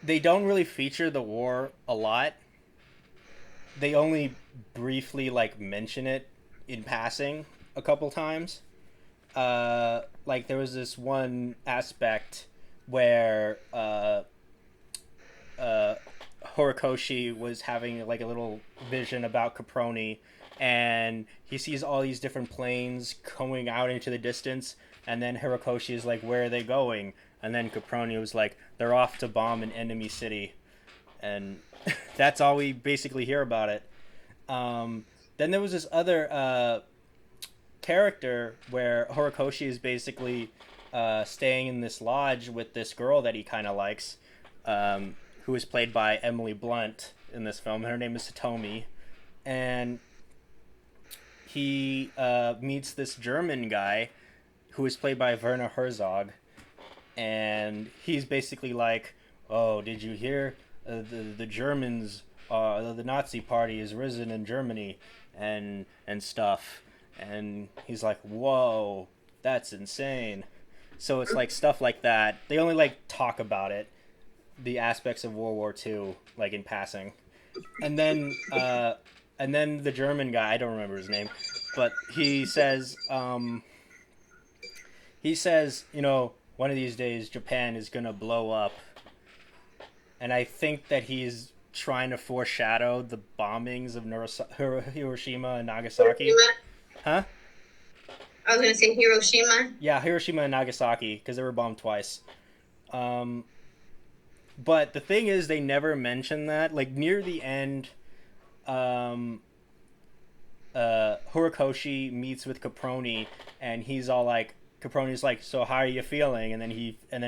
they don't really feature the war a lot. They only briefly like mention it in passing a couple times. Like there was this one aspect where Horikoshi was having like a little vision about Caproni, and he sees all these different planes going out into the distance, and then Horikoshi is like, "Where are they going?" And then Caproni was like, "They're off to bomb an enemy city," and that's all we basically hear about it. Then there was this other character where Horikoshi is basically staying in this lodge with this girl that he kind of likes, who is played by Emily Blunt in this film. Her name is Satomi, and he meets this German guy who is played by Werner Herzog, and he's basically like, "Oh, did you hear? The Germans, the Nazi Party has risen in Germany, and stuff." And he's like, "Whoa, that's insane." So it's like stuff like that. They only like talk about it, the aspects of World War II, like in passing. And then the German guy, I don't remember his name, but he says, one of these days Japan is gonna blow up. And I think that he's trying to foreshadow the bombings of Hiroshima and Nagasaki. Huh? I was gonna say Hiroshima. Yeah, Hiroshima and Nagasaki, because they were bombed twice. But the thing is, they never mention that. Like, near the end, Horikoshi meets with Caproni, and he's all like, Caproni's like, "So how are you feeling?" And then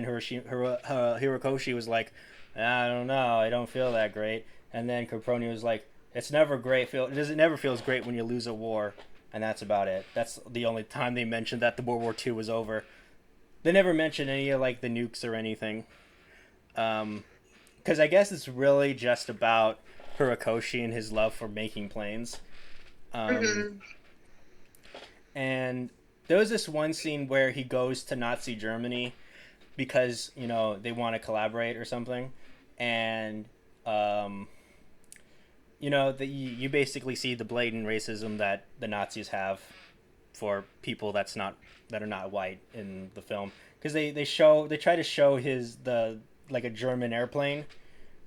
Hirokoshi was like, "I don't know, I don't feel that great." And then Caproni was like, "It never feels great when you lose a war." And that's about it. That's the only time they mentioned that the World War II was over. They never mentioned any of like the nukes or anything. Because I guess it's really just about Horikoshi and his love for making planes. And there was this one scene where he goes to Nazi Germany because, they want to collaborate or something. And, you basically see the blatant racism that the Nazis have for people that are not white in the film, because they try to show like a German airplane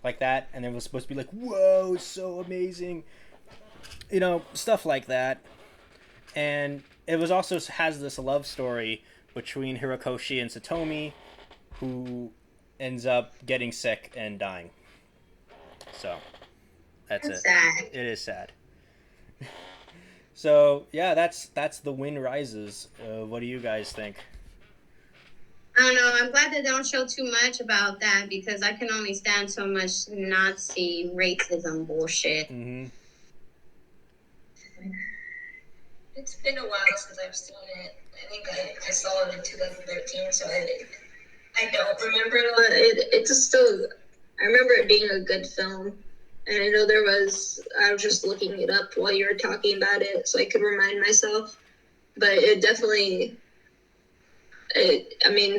like that, and it was supposed to be like, "Whoa, it's so amazing," stuff like that. And it was also has this love story between Horikoshi and Satomi, who ends up getting sick and dying. So that's it. Sad. It is sad. So yeah, that's The Wind Rises. What do you guys think? I don't know. I'm glad that they don't show too much about that, because I can only stand so much Nazi racism bullshit. Mm-hmm. It's been a while since I've seen it. I think I saw it in 2013, so I don't remember it a lot. It's just still, I remember it being a good film. And I know I was just looking it up while you were talking about it so I could remind myself. But it definitely,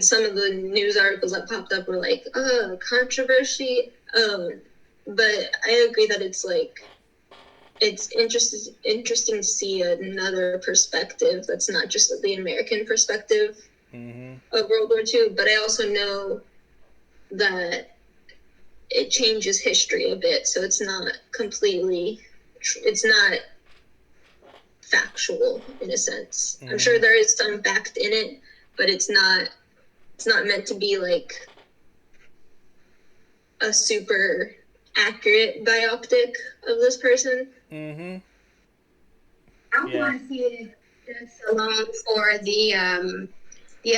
some of the news articles that popped up were like, controversy. But I agree that it's like, it's interesting to see another perspective that's not just the American perspective Mm-hmm. of World War II, but I also know that it changes history a bit, so it's not completely, it's not factual in a sense. I'm sure there is some fact in it, but it's not meant to be like a super accurate bioptic of this person. Mm-hmm. I Yeah. want to see it just alone for the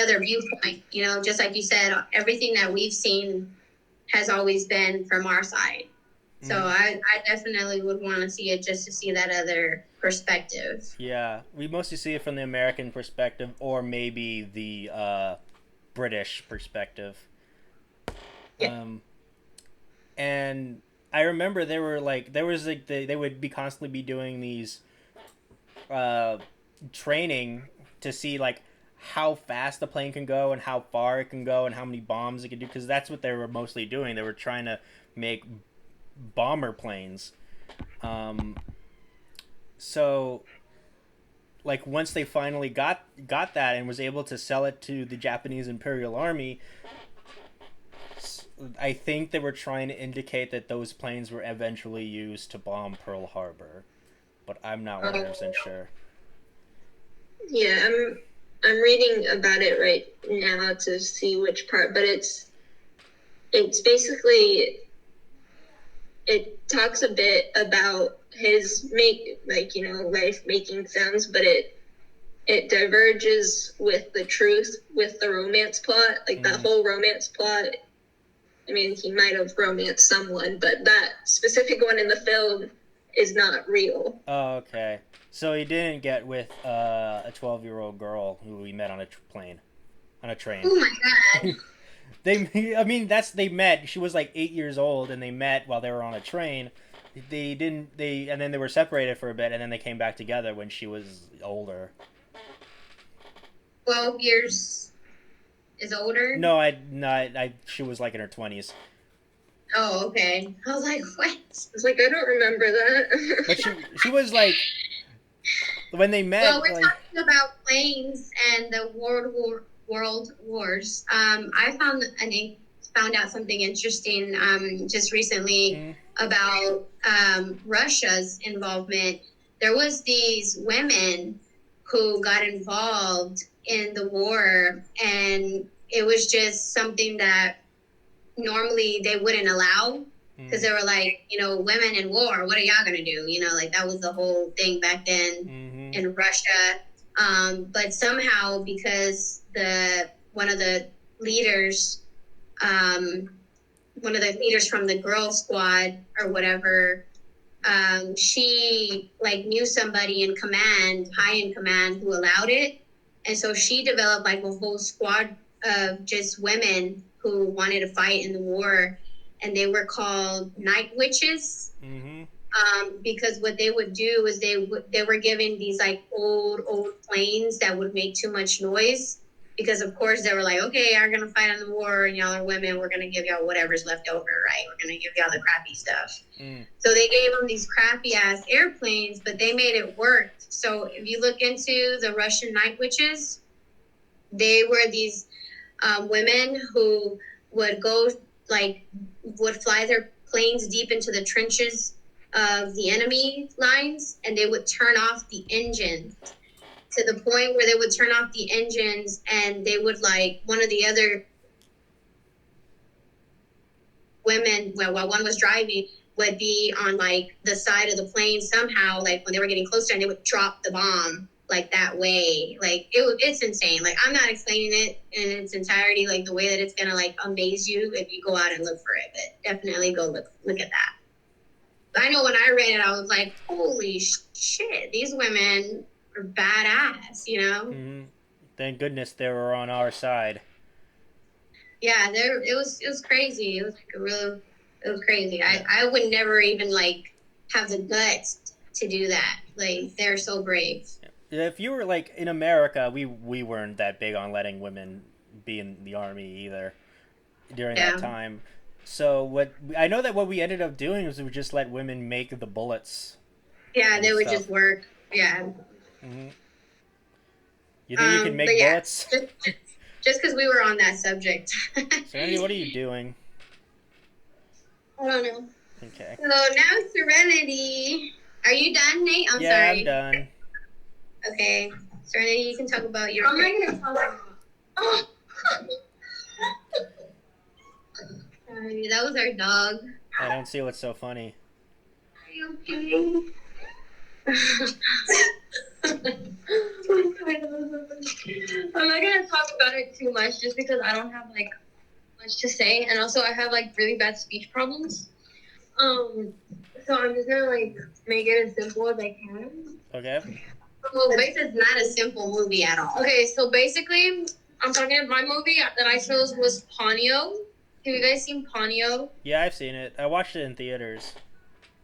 other viewpoint. You know, just like you said, everything that we've seen has always been from our side. So I definitely would want to see it just to see that other perspective. Yeah, we mostly see it from the American perspective, or maybe the British perspective. Yeah. And I remember there was like they would be constantly be doing these training to see like how fast the plane can go and how far it can go and how many bombs it can do, because that's what they were mostly doing. They were trying to make bomber planes. So like once they finally got that and was able to sell it to the Japanese Imperial Army, I think they were trying to indicate that those planes were eventually used to bomb Pearl Harbor, but I'm not 100% sure. Yeah, I'm reading about it right now to see which part, but it's basically, it talks a bit about his life making films, but it diverges with the truth, with the romance plot, like that whole romance plot. I mean, he might have romanced someone, but that specific one in the film is not real. Oh, okay. So he didn't get with a 12-year-old girl who he met on a plane, on a train. Oh my god. They met. She was like 8 years old, and they met while they were on a train. And then they were separated for a bit, and then they came back together when she was older. 12 years is older? No, she was like in her 20s. Oh, okay. I was like, what? I was like, I don't remember that. But she was like, when they met. Well, we're like, talking about planes and the world wars. I found out something interesting just recently about Russia's involvement. There was these women who got involved in the war, and it was just something that normally they wouldn't allow, because they were like, you know, women in war, what are y'all gonna do? You know, like that was the whole thing back then in Russia. But somehow, because one of the leaders from the girl squad or whatever, she like knew somebody in command, high in command, who allowed it, and so she developed like a whole squad of just women who wanted to fight in the war, and they were called night witches. Because what they would do is they were given these like old planes that would make too much noise, because of course they were like, okay, you're gonna fight in the war and y'all are women, we're gonna give y'all whatever's left over, right? We're gonna give y'all the crappy stuff. So they gave them these crappy ass airplanes, but they made it work. So if you look into the Russian night witches, they were these women who would would fly their planes deep into the trenches of the enemy lines, and they would turn off the engines to the point where they would turn off the engines, and they would like one of the other women, while one was driving, would be on like the side of the plane somehow, like when they were getting closer, and they would drop the bomb like that way. Like it's insane. Like I'm not explaining it in its entirety, like the way that it's gonna like amaze you if you go out and look for it, but definitely go look at that. But I know when I read it, I was like, holy shit, these women are badass, you know? Thank goodness they were on our side. Yeah, it was crazy. It was like it was crazy. I would never even like have the guts to do that. Like they're so brave. If you were like in America, we weren't that big on letting women be in the army either during that time. So what we ended up doing was we just let women make the bullets. Yeah, they would just work. Yeah. You think you can make bullets? just because we were on that subject. Serenity, what are you doing? I don't know. Okay. So now Serenity. Are you done, Nate? I'm Yeah, sorry. I'm done. Okay. Serenity, you can talk about your. I'm not gonna talk about. Oh. Sorry, that was our dog. I don't see what's so funny. Are you okay? I'm not gonna talk about it too much just because I don't have like much to say, and also I have like really bad speech problems. So I'm just gonna like make it as simple as I can. Okay. Well, this is not a simple movie at all. Okay, so basically, I'm talking. My movie that I chose was Ponyo. Have you guys seen Ponyo? Yeah, I've seen it. I watched it in theaters.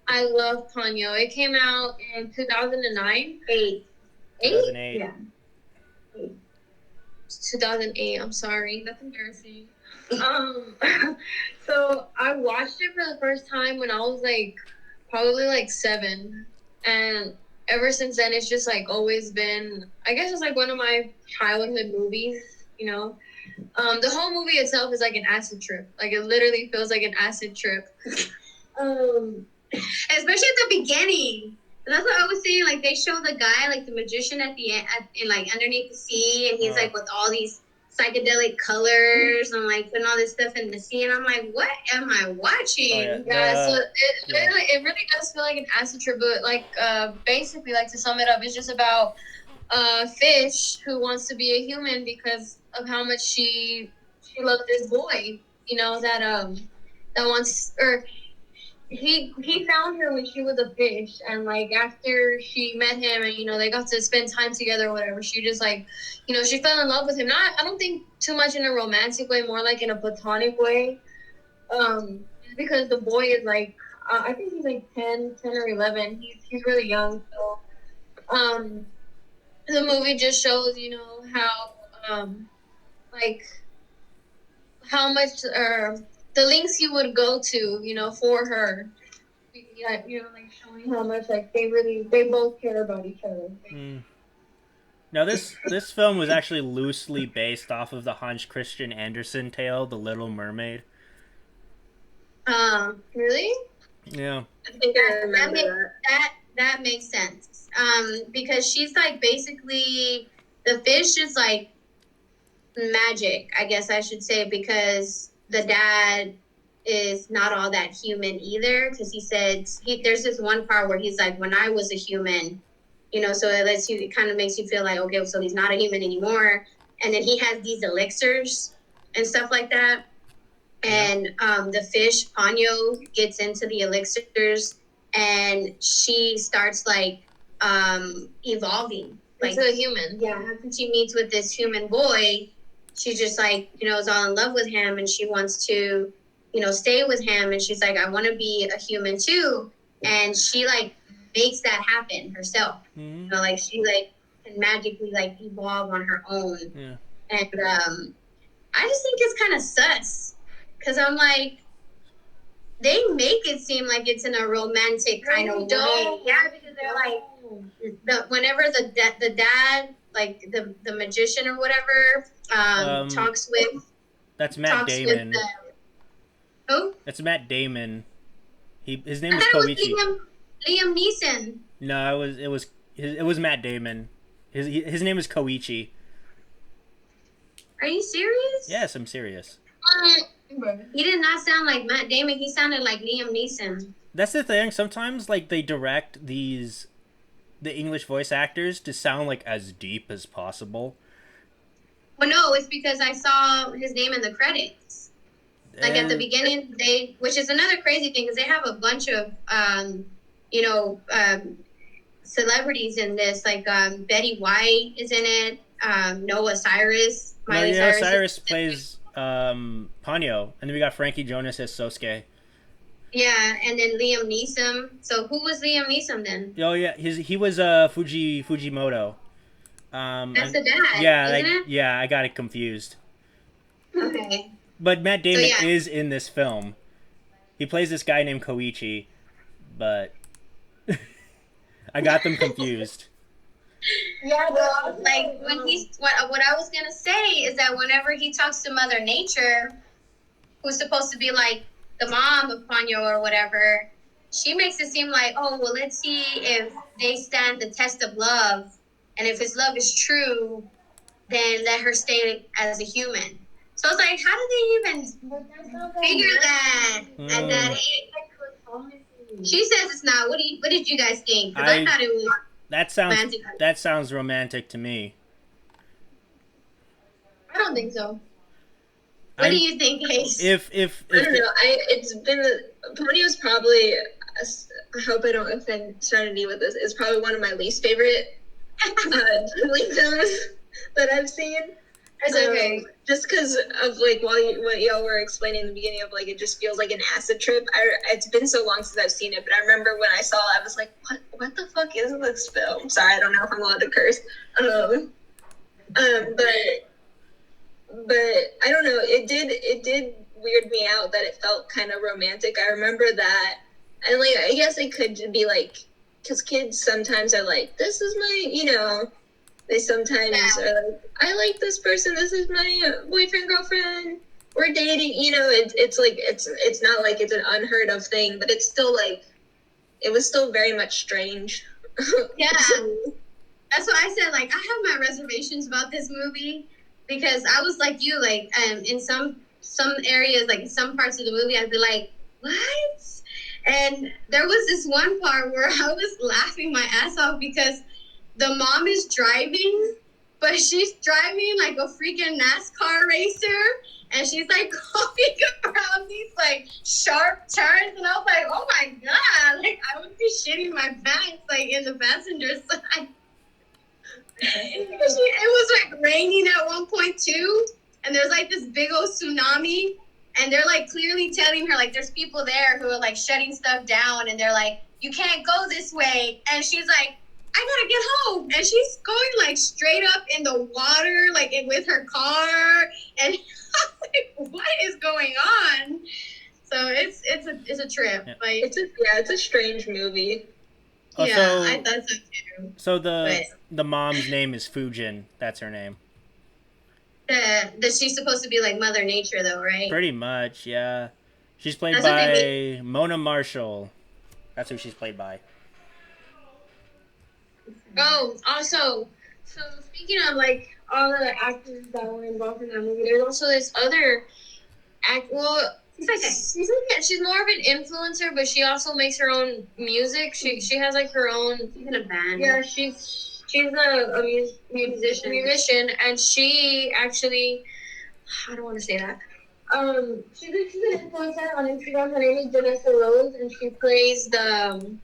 I love Ponyo. It came out in 2009. 2008. Yeah. 2008. I'm sorry. That's embarrassing. Um, so I watched it for the first time when I was like probably like 7, and ever since then it's just like always been. I guess it's like one of my childhood movies. You know, the whole movie itself is like an acid trip. Like it literally feels like an acid trip. Especially at the beginning. That's what I was saying. Like they show the guy, like the magician, at the end, in like underneath the sea, and he's like with all these psychedelic colors and like putting all this stuff in the sea, and I'm like, what am I watching? Oh, Yeah, so it really does feel like an acid trip, but like basically, like to sum it up, it's just about a fish who wants to be a human because of how much she loves this boy, you know, that wants, or he found her when she was a fish, and like after she met him and you know they got to spend time together or whatever, she just like, you know, she fell in love with him. Not, I don't think too much in a romantic way, more like in a platonic way. Just because the boy is like, I think he's like 10 or 11. He's really young. So the movie just shows, you know, how like how much the lengths he would go to, you know, for her. Yeah, you know, like showing how much like they both care about each other. Mm. Now this film was actually loosely based off of the Hans Christian Andersen tale, The Little Mermaid. Really? Yeah. I think I remember That makes sense. Because she's like basically the fish is like magic, I guess I should say, because the dad is not all that human either. Because he said there's this one part where he's like, when I was a human, you know, so it kind of makes you feel like, okay, so he's not a human anymore. And then he has these elixirs and stuff like that. And the fish Ponyo gets into the elixirs, and she starts like evolving, like into a human. Yeah, after she meets with this human boy, she just like, you know, is all in love with him, and she wants to, you know, stay with him, and she's like, I want to be a human too, and she like makes that happen herself. Mm-hmm. You know, like she like can magically like evolve on her own. Yeah. And I just think it's kind of sus, because I'm like, they make it seem like it's in a romantic kind of way. Yeah, because they're like, whenever the dad, like the magician or whatever, talks with. That's Matt Damon. With who? That's Matt Damon. His name I is thought Koichi. it was Liam Neeson. No, it was Matt Damon. His name is Koichi. Are you serious? Yes, I'm serious. He did not sound like Matt Damon. He sounded like Liam Neeson. That's the thing. Sometimes, like, they direct the English voice actors to sound like as deep as possible. Well, no, it's because I saw his name in the credits. Like at the beginning, which is another crazy thing, because they have a bunch of, you know, celebrities in this. Like Betty White is in it. Noah Cyrus. Miley Cyrus plays Ponyo, and then we got Frankie Jonas as Sosuke. Yeah, and then Liam Neeson. So who was Liam Neeson then? Oh yeah, he was Fujimoto. That's the dad. Yeah, isn't it? Yeah, I got it confused. Okay. But Matt Damon is in this film. He plays this guy named Koichi, but I got them confused. Yeah, Like when what I was gonna say is that whenever he talks to Mother Nature, who's supposed to be like the mom of Ponyo or whatever, she makes it seem like, oh well, let's see if they stand the test of love, and if his love is true, then let her stay as a human. So it's like, how did they even figure that at that age? She says it's not. What did you guys think? Because I thought it was romantic. That sounds romantic to me. I don't think so. What do you think, Ace? If I don't know. It's been Ponyo's probably. I hope I don't offend Serenity with this. Is probably one of my least favorite Ghibli films that I've seen. It's okay. Just because of like what y'all were explaining in the beginning of like it just feels like an acid trip. It's been so long since I've seen it, but I remember when I saw it, I was like, what the fuck is this film? Sorry, I don't know if I'm allowed to curse. But I don't know. It did weird me out that it felt kind of romantic. I remember that, and like I guess it could be like because kids sometimes are like, this is my They sometimes are like, I like this person. This is my boyfriend, girlfriend. We're dating. It's like it's not like it's an unheard of thing, but it's still like it was still very much strange. Yeah, that's why I said like I have my reservations about this movie because I was like you, like in some areas, like in some parts of the movie, I'd be like, what? And there was this one part where I was laughing my ass off because the mom is driving, but she's driving like a freaking NASCAR racer, and she's like going around these like sharp turns, and I was like, oh my god, like I would be shitting my pants like in the passenger side. It was like raining at one point too, and there's like this big old tsunami, and they're like clearly telling her like there's people there who are like shutting stuff down, and they're like, you can't go this way, and she's like, I gotta get home, and she's going like straight up in the water, like with her car, and I was like, what is going on? So it's a trip. Yeah. Like it's a strange movie. Oh, yeah, so, I thought so too. So the mom's name is Fujin. That's her name. That she's supposed to be like Mother Nature, though, right? Pretty much, yeah. She's played That's what by Mona Marshall. That's who she's played by. Oh, also, so speaking of like all the actors that were involved in that movie, there's also this other well, she's more of an influencer, but she also makes her own music. She has like her own. She's in a band. Yeah, she's a musician, and she actually, I don't want to say that. She's an influencer on Instagram. Her name is Vanessa Rose, and she plays the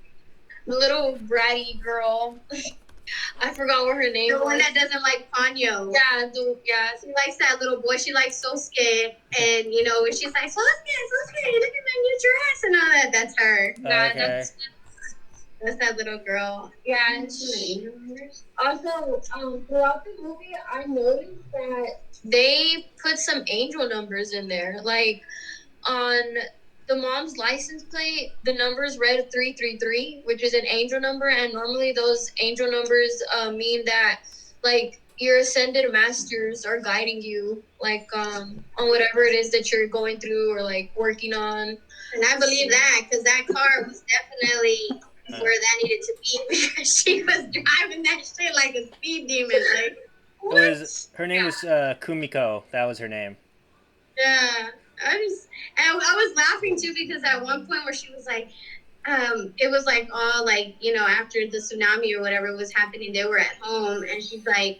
little bratty girl. I forgot what her name was. The one that doesn't like Ponyo. Yeah, She likes that little boy. She likes Sosuke. And, when she's like, Sosuke, look at my new dress and all that. That's her. Okay. That's that little girl. Yeah, and she also, throughout the movie, I noticed that they put some angel numbers in there. Like, on the mom's license plate, the numbers read 333, which is an angel number, and normally those angel numbers mean that like your ascended masters are guiding you, like on whatever it is that you're going through or like working on. And I believe that because that car was definitely where that needed to be because she was driving that shit like a speed demon. Like, what? Her name was Kumiko. That was her name. Yeah. I was laughing too because at one point where she was like, it was like all like, after the tsunami or whatever was happening, they were at home and she's like,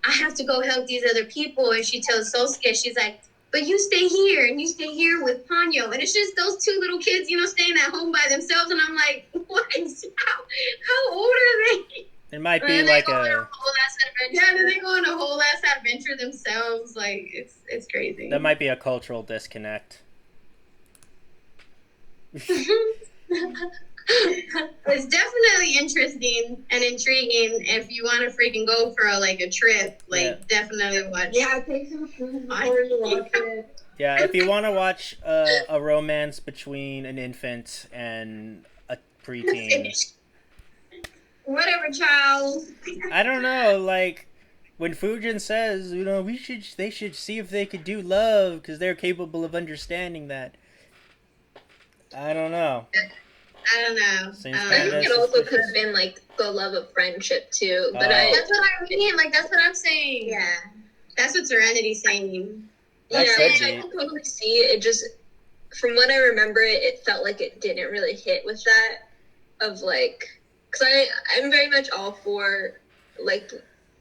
I have to go help these other people. And she tells Sosuke, she's like, but you stay here and you stay here with Ponyo. And it's just those two little kids, staying at home by themselves. And I'm like, what? How old are they? It might be like a whole ass adventure. Yeah, then they go on a whole ass adventure themselves. Like it's crazy. That might be a cultural disconnect. It's definitely interesting and intriguing if you want to freaking go for a trip. Definitely watch. Yeah, take some food before you watch it. Yeah, if you want to watch a romance between an infant and a preteen, Whatever, child. I don't know, like when Fujin says, they should see if they could do love because they're capable of understanding that. I don't know. I don't know. Seems I kinda think it also could suspicious. have been like the love of friendship too. But Oh. That's what I mean. Like, that's what I'm saying. Yeah, that's what Serenity's saying. That yeah, could which be. I can totally see. It just, from what I remember, it felt like it didn't really hit with that of like, because I'm very much all for like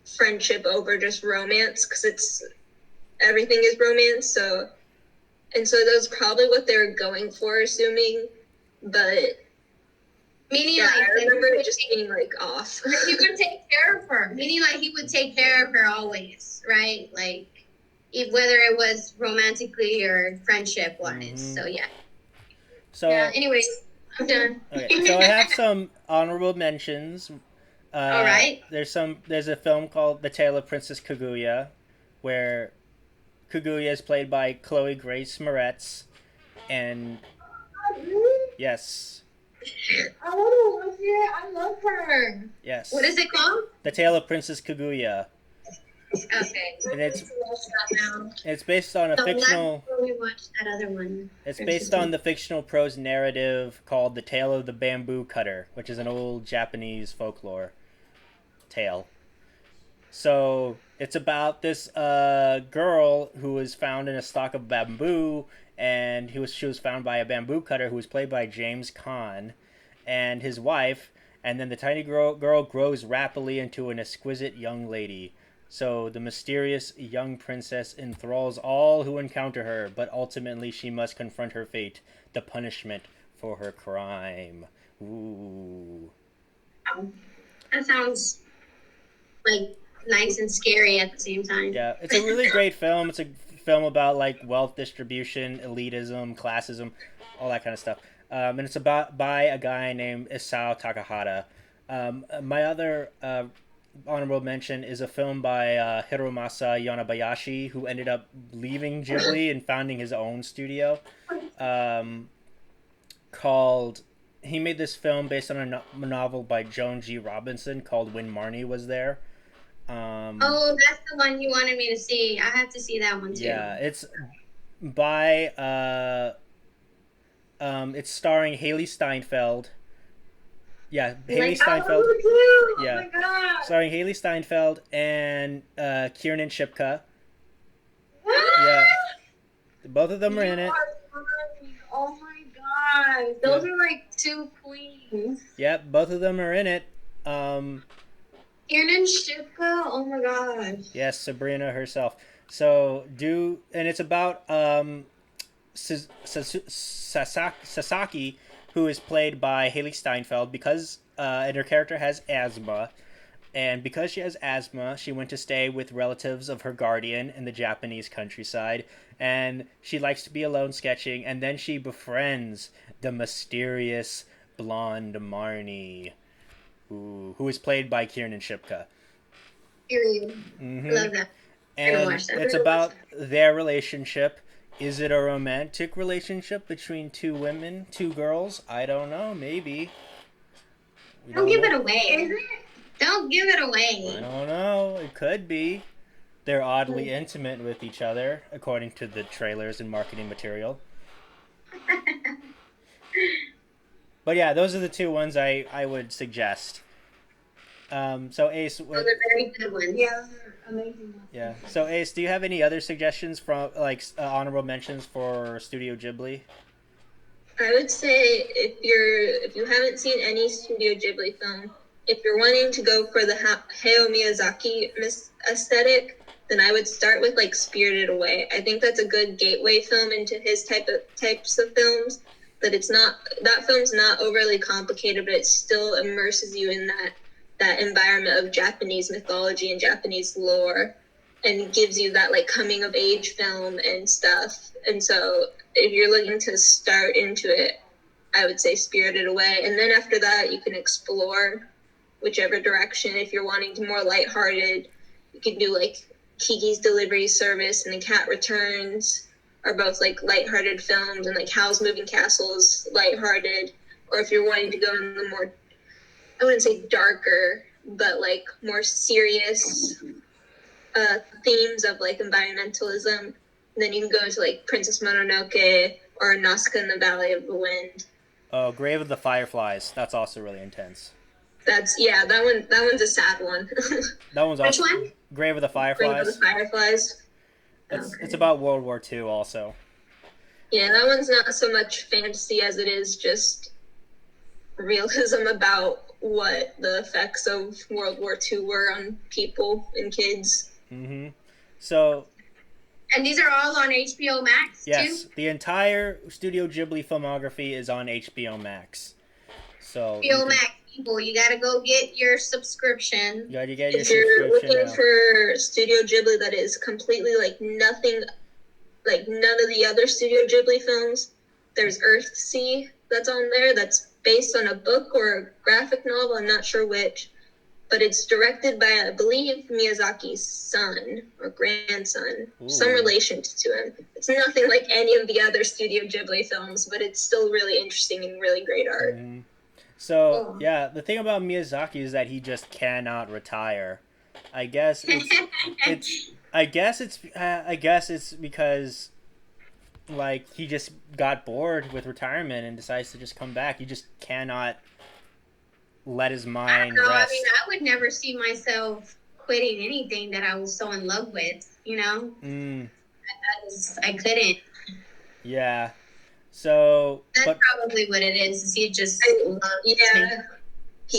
friendship over just romance because it's everything is romance. So and so that was probably what they were going for, assuming. But Meaning yeah, like I remember it just being like off. He would take care of her. Meaning like he would take care of her always, right? Like whether it was romantically or friendship wise. Mhm. So yeah. So Yeah. Anyways, I'm done. okay, so I have some honorable mentions. All right. There's a film called The Tale of Princess Kaguya, where Kaguya is played by Chloe Grace Moretz, and yes, I want to watch it. I love her. yes. What is it called? The Tale of Princess Kaguya, Okay. and it's Watch that now. it's based on a So fictional. last before we watched that other one. It's based on the fictional prose narrative called The Tale of the Bamboo Cutter, which is an old Japanese folklore tale. So it's about this girl who was found in a stalk of bamboo, and she was found by a bamboo cutter who was played by James Caan, and his wife, and then the tiny girl grows rapidly into an exquisite young lady. So the mysterious young princess enthralls all who encounter her, but ultimately she must confront her fate, the punishment for her crime. Ooh. That sounds like nice and scary at the same time. Yeah, it's a really great film. It's a film about like wealth distribution, elitism, classism, all that kind of stuff. And it's about by a guy named Isao Takahata. My other honorable mention is a film by Hiromasa Yonebayashi, who ended up leaving Ghibli and founding his own studio. Called he made this film based on a novel by Joan G. Robinson called When Marnie Was There. Oh, that's the one you wanted me to see. I have to see that one too. Yeah, it's by it's starring Haley Steinfeld. Yeah, Haley Steinfeld. Oh, Yeah. Oh my god. Starring Haley Steinfeld and Kiernan Shipka. Yeah, both of them are in it. Oh my god. Those are like two queens. Yep, both of them are in it. Kiernan Shipka, oh my gosh. Yes, Sabrina herself. So and it's about Sasaki, who is played by Haley Steinfeld, because and her character has asthma, and because she has asthma, she went to stay with relatives of her guardian in the Japanese countryside, and she likes to be alone sketching, and then she befriends the mysterious blonde Marnie, who is played by Kiernan Shipka. Period. Mm-hmm. Love that. And watch that. it's about their relationship. Is it a romantic relationship between two women, two girls? I don't know. Maybe. Don't give it away. Don't give it I away. don't know. It could be. They're oddly intimate with each other, according to the trailers and marketing material. But yeah, those are the two ones I would suggest. So Ace, Those are very good ones. Yeah, those are amazing ones. yeah. So Ace, do you have any other suggestions from honorable mentions for Studio Ghibli? I would say if you haven't seen any Studio Ghibli film, if you're wanting to go for the Hayao Miyazaki aesthetic, then I would start with like Spirited Away. I think that's a good gateway film into his types of films. That film's not overly complicated, but it still immerses you in that environment of Japanese mythology and Japanese lore, and gives you that like coming of age film and stuff. And so if you're looking to start into it, I would say Spirited Away. And then after that, you can explore whichever direction. If you're wanting to more lighthearted, you can do like Kiki's Delivery Service and The Cat Returns are both like lighthearted films, and like Howl's Moving Castle is lighthearted. Or if you're wanting to go in the more I wouldn't say darker, but like more serious themes of like environmentalism. And then you can go into like Princess Mononoke or Nausicaa in the Valley of the Wind. Oh, Grave of the Fireflies. That's also really intense. That's that one's a sad one. That one's Which also one? Grave of the Grave of the Fireflies. Fireflies. It's about World War II also. Yeah, that one's not so much fantasy as it is just realism about what the effects of World War II were on people and kids. Mm-hmm. So And these are all on HBO Max yes, too. the entire Studio Ghibli filmography is on HBO Max. So HBO Max people, you gotta go get your subscription. you gotta get your If you're subscription looking now. for Studio Ghibli that is completely like nothing, like none of the other Studio Ghibli films, there's Earthsea that's on there. That's based on a book or a graphic novel. I'm not sure which, but it's directed by, I believe, Miyazaki's son or grandson, some Ooh. relation to him. It's nothing like any of the other Studio Ghibli films, but it's still really interesting and really great art. Mm-hmm. So yeah, the thing about Miyazaki is that he just cannot retire. I guess I guess it's because like he just got bored with retirement and decides to just come back. He just cannot let his I mind don't know. rest. I mean, I would never see myself quitting anything that I was so in love with. You know, I couldn't. Yeah. So, That's but probably what it is. Is he just loves Yeah.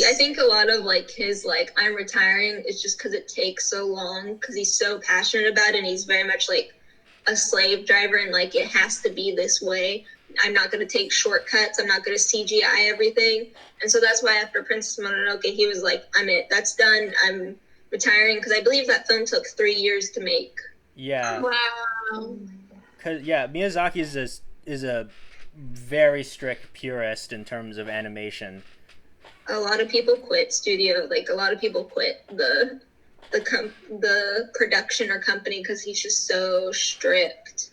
I think a lot of like his like I'm retiring is just because it takes so long because he's so passionate about it and he's very much like a slave driver and like it has to be this way. I'm not going to take shortcuts. I'm not going to CGI everything. And so that's why after Princess Mononoke, he was like, I'm it. That's done. I'm retiring because I believe that film took 3 years to make. yeah, Wow. cause yeah, Miyazaki is a very strict purist in terms of animation. A lot of people quit studio. Like a lot of people quit the production or company because he's just so strict.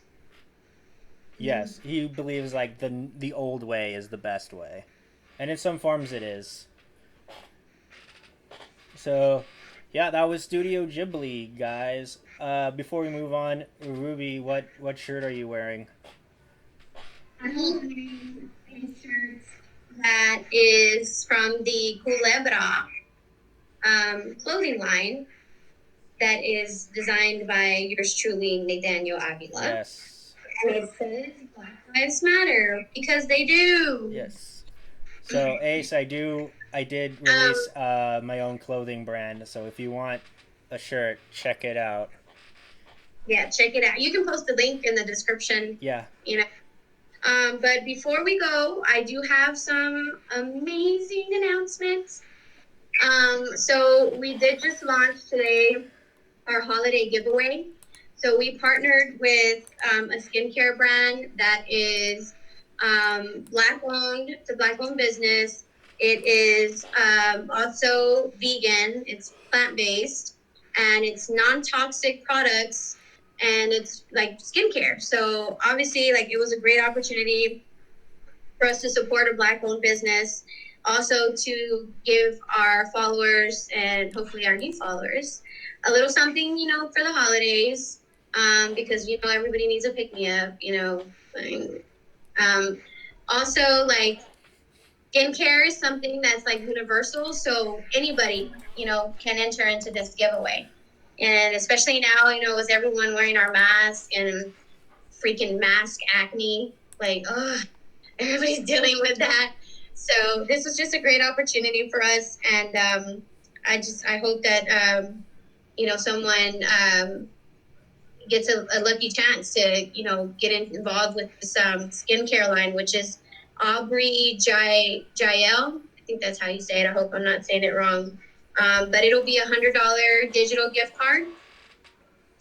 Yes, he believes like the old way is the best way, and in some forms it is. So, yeah, that was Studio Ghibli, guys. Before we move on, Ruby, what shirt are you wearing? I'm wearing a shirt that is from the Culebra clothing line that is designed by yours truly, Nathaniel Avila. Yes. And it says Black Lives Matter because they do. Yes. So Ace, I did release my own clothing brand. So if you want a shirt, check it out. Yeah, check it out. You can post the link in the description. Yeah. You know. But before we go, I do have some amazing announcements. So we did just launch today our holiday giveaway. So we partnered with a skincare brand that is Black owned. It's a Black owned business. It is also vegan. It's plant based, and it's non-toxic products, and it's like skincare. So obviously, like it was a great opportunity for us to support a Black owned business. Also to give our followers and hopefully our new followers a little something, you know, for the holidays, because, you know, everybody needs a pick-me-up, you know. Also, like, skincare is something that's, like, universal, so anybody, you know, can enter into this giveaway. And especially now, you know, with everyone wearing our mask and freaking mask acne, like, everybody's dealing with that. So this was just a great opportunity for us, and I hope that you know, someone gets a lucky chance to, you know, get involved with this skincare line, which is Aubrey Jael. I think that's how you say it. I hope I'm not saying it wrong. But it'll be $100 digital gift card.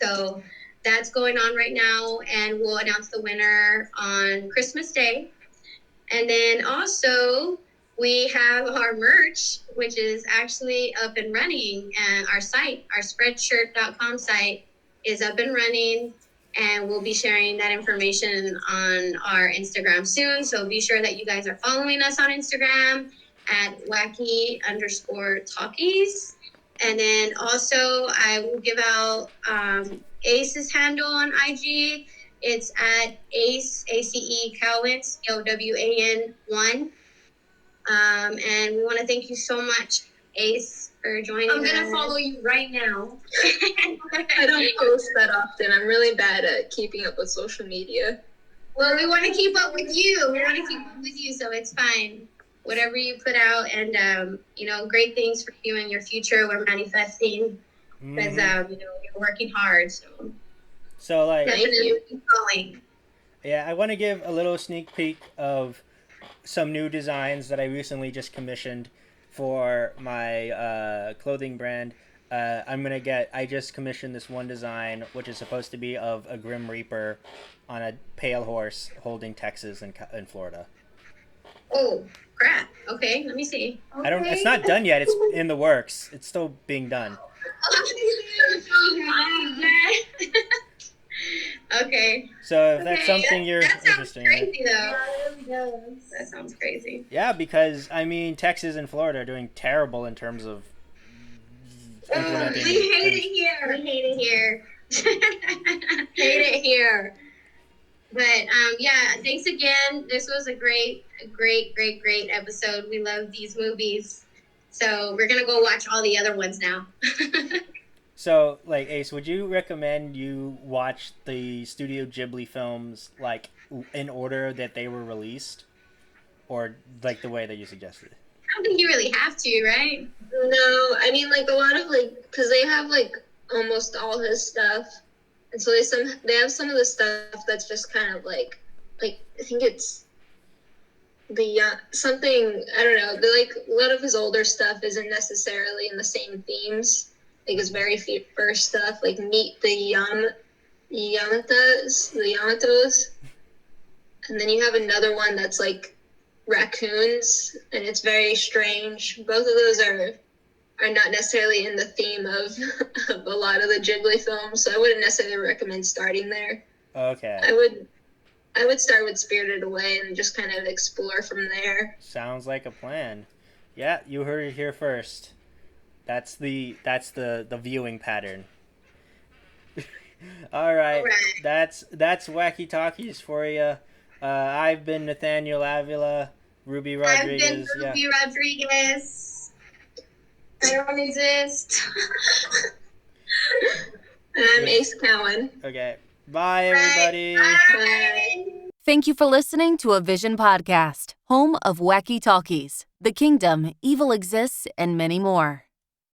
So that's going on right now, and we'll announce the winner on Christmas Day. And then also, we have our merch, which is actually up and running. And our site, our spreadshirt.com site, is up and running. And we'll be sharing that information on our Instagram soon. So be sure that you guys are following us on Instagram at wacky_talkies. And then also I will give out Ace's handle on IG. It's at Ace, ACE Cowan, COWAN 1. And we want to thank you so much, Ace, for joining us. I'm going to follow you right now. I don't post that often. I'm really bad at keeping up with social media. Well, we want to keep up with you. We want to keep up with you, so it's fine. Whatever you put out, and great things for you in your future. We're manifesting because you're working hard. So like, definitely keep going. Yeah, I want to give a little sneak peek of some new designs that I recently just commissioned for my clothing brand. I just commissioned this one design, which is supposed to be of a Grim Reaper on a pale horse holding Texas in Florida. Oh, crap. Okay, let me see. Okay. It's not done yet. It's in the works. It's still being done. Okay. So if that's something you're interested in. That sounds crazy, though. Yeah, it really does. That sounds crazy. Yeah, because, Texas and Florida are doing terrible in terms of implementing. We hate it here. We hate it here. Hate it here. But, thanks again. This was a great episode. We love these movies. So we're going to go watch all the other ones now. So, Ace, would you recommend you watch the Studio Ghibli films, in order that they were released? Or, the way that you suggested? I don't think you really have to, right? No, I mean, a lot of, because they have, almost all his stuff. And so they have some of the stuff that's just kind of, I think it's something, I don't know, a lot of his older stuff isn't necessarily in the same themes. His very first stuff, Meet the Yamatos. And then you have another one that's raccoons, and it's very strange. Both of those are not necessarily in the theme of a lot of the Ghibli films, so I wouldn't necessarily recommend starting there. Okay. I would start with Spirited Away and just kind of explore from there. Sounds like a plan. Yeah, you heard it here first. That's the viewing pattern. All right. That's Wacky Talkies for you. I've been Nathaniel Avila, Ruby Rodriguez. I've been Ruby Rodriguez. I don't exist. And I'm Ace Cowan. Okay. Bye, everybody. Bye. Thank you for listening to a Vision podcast, home of Wacky Talkies, The Kingdom, Evil Exists, and many more.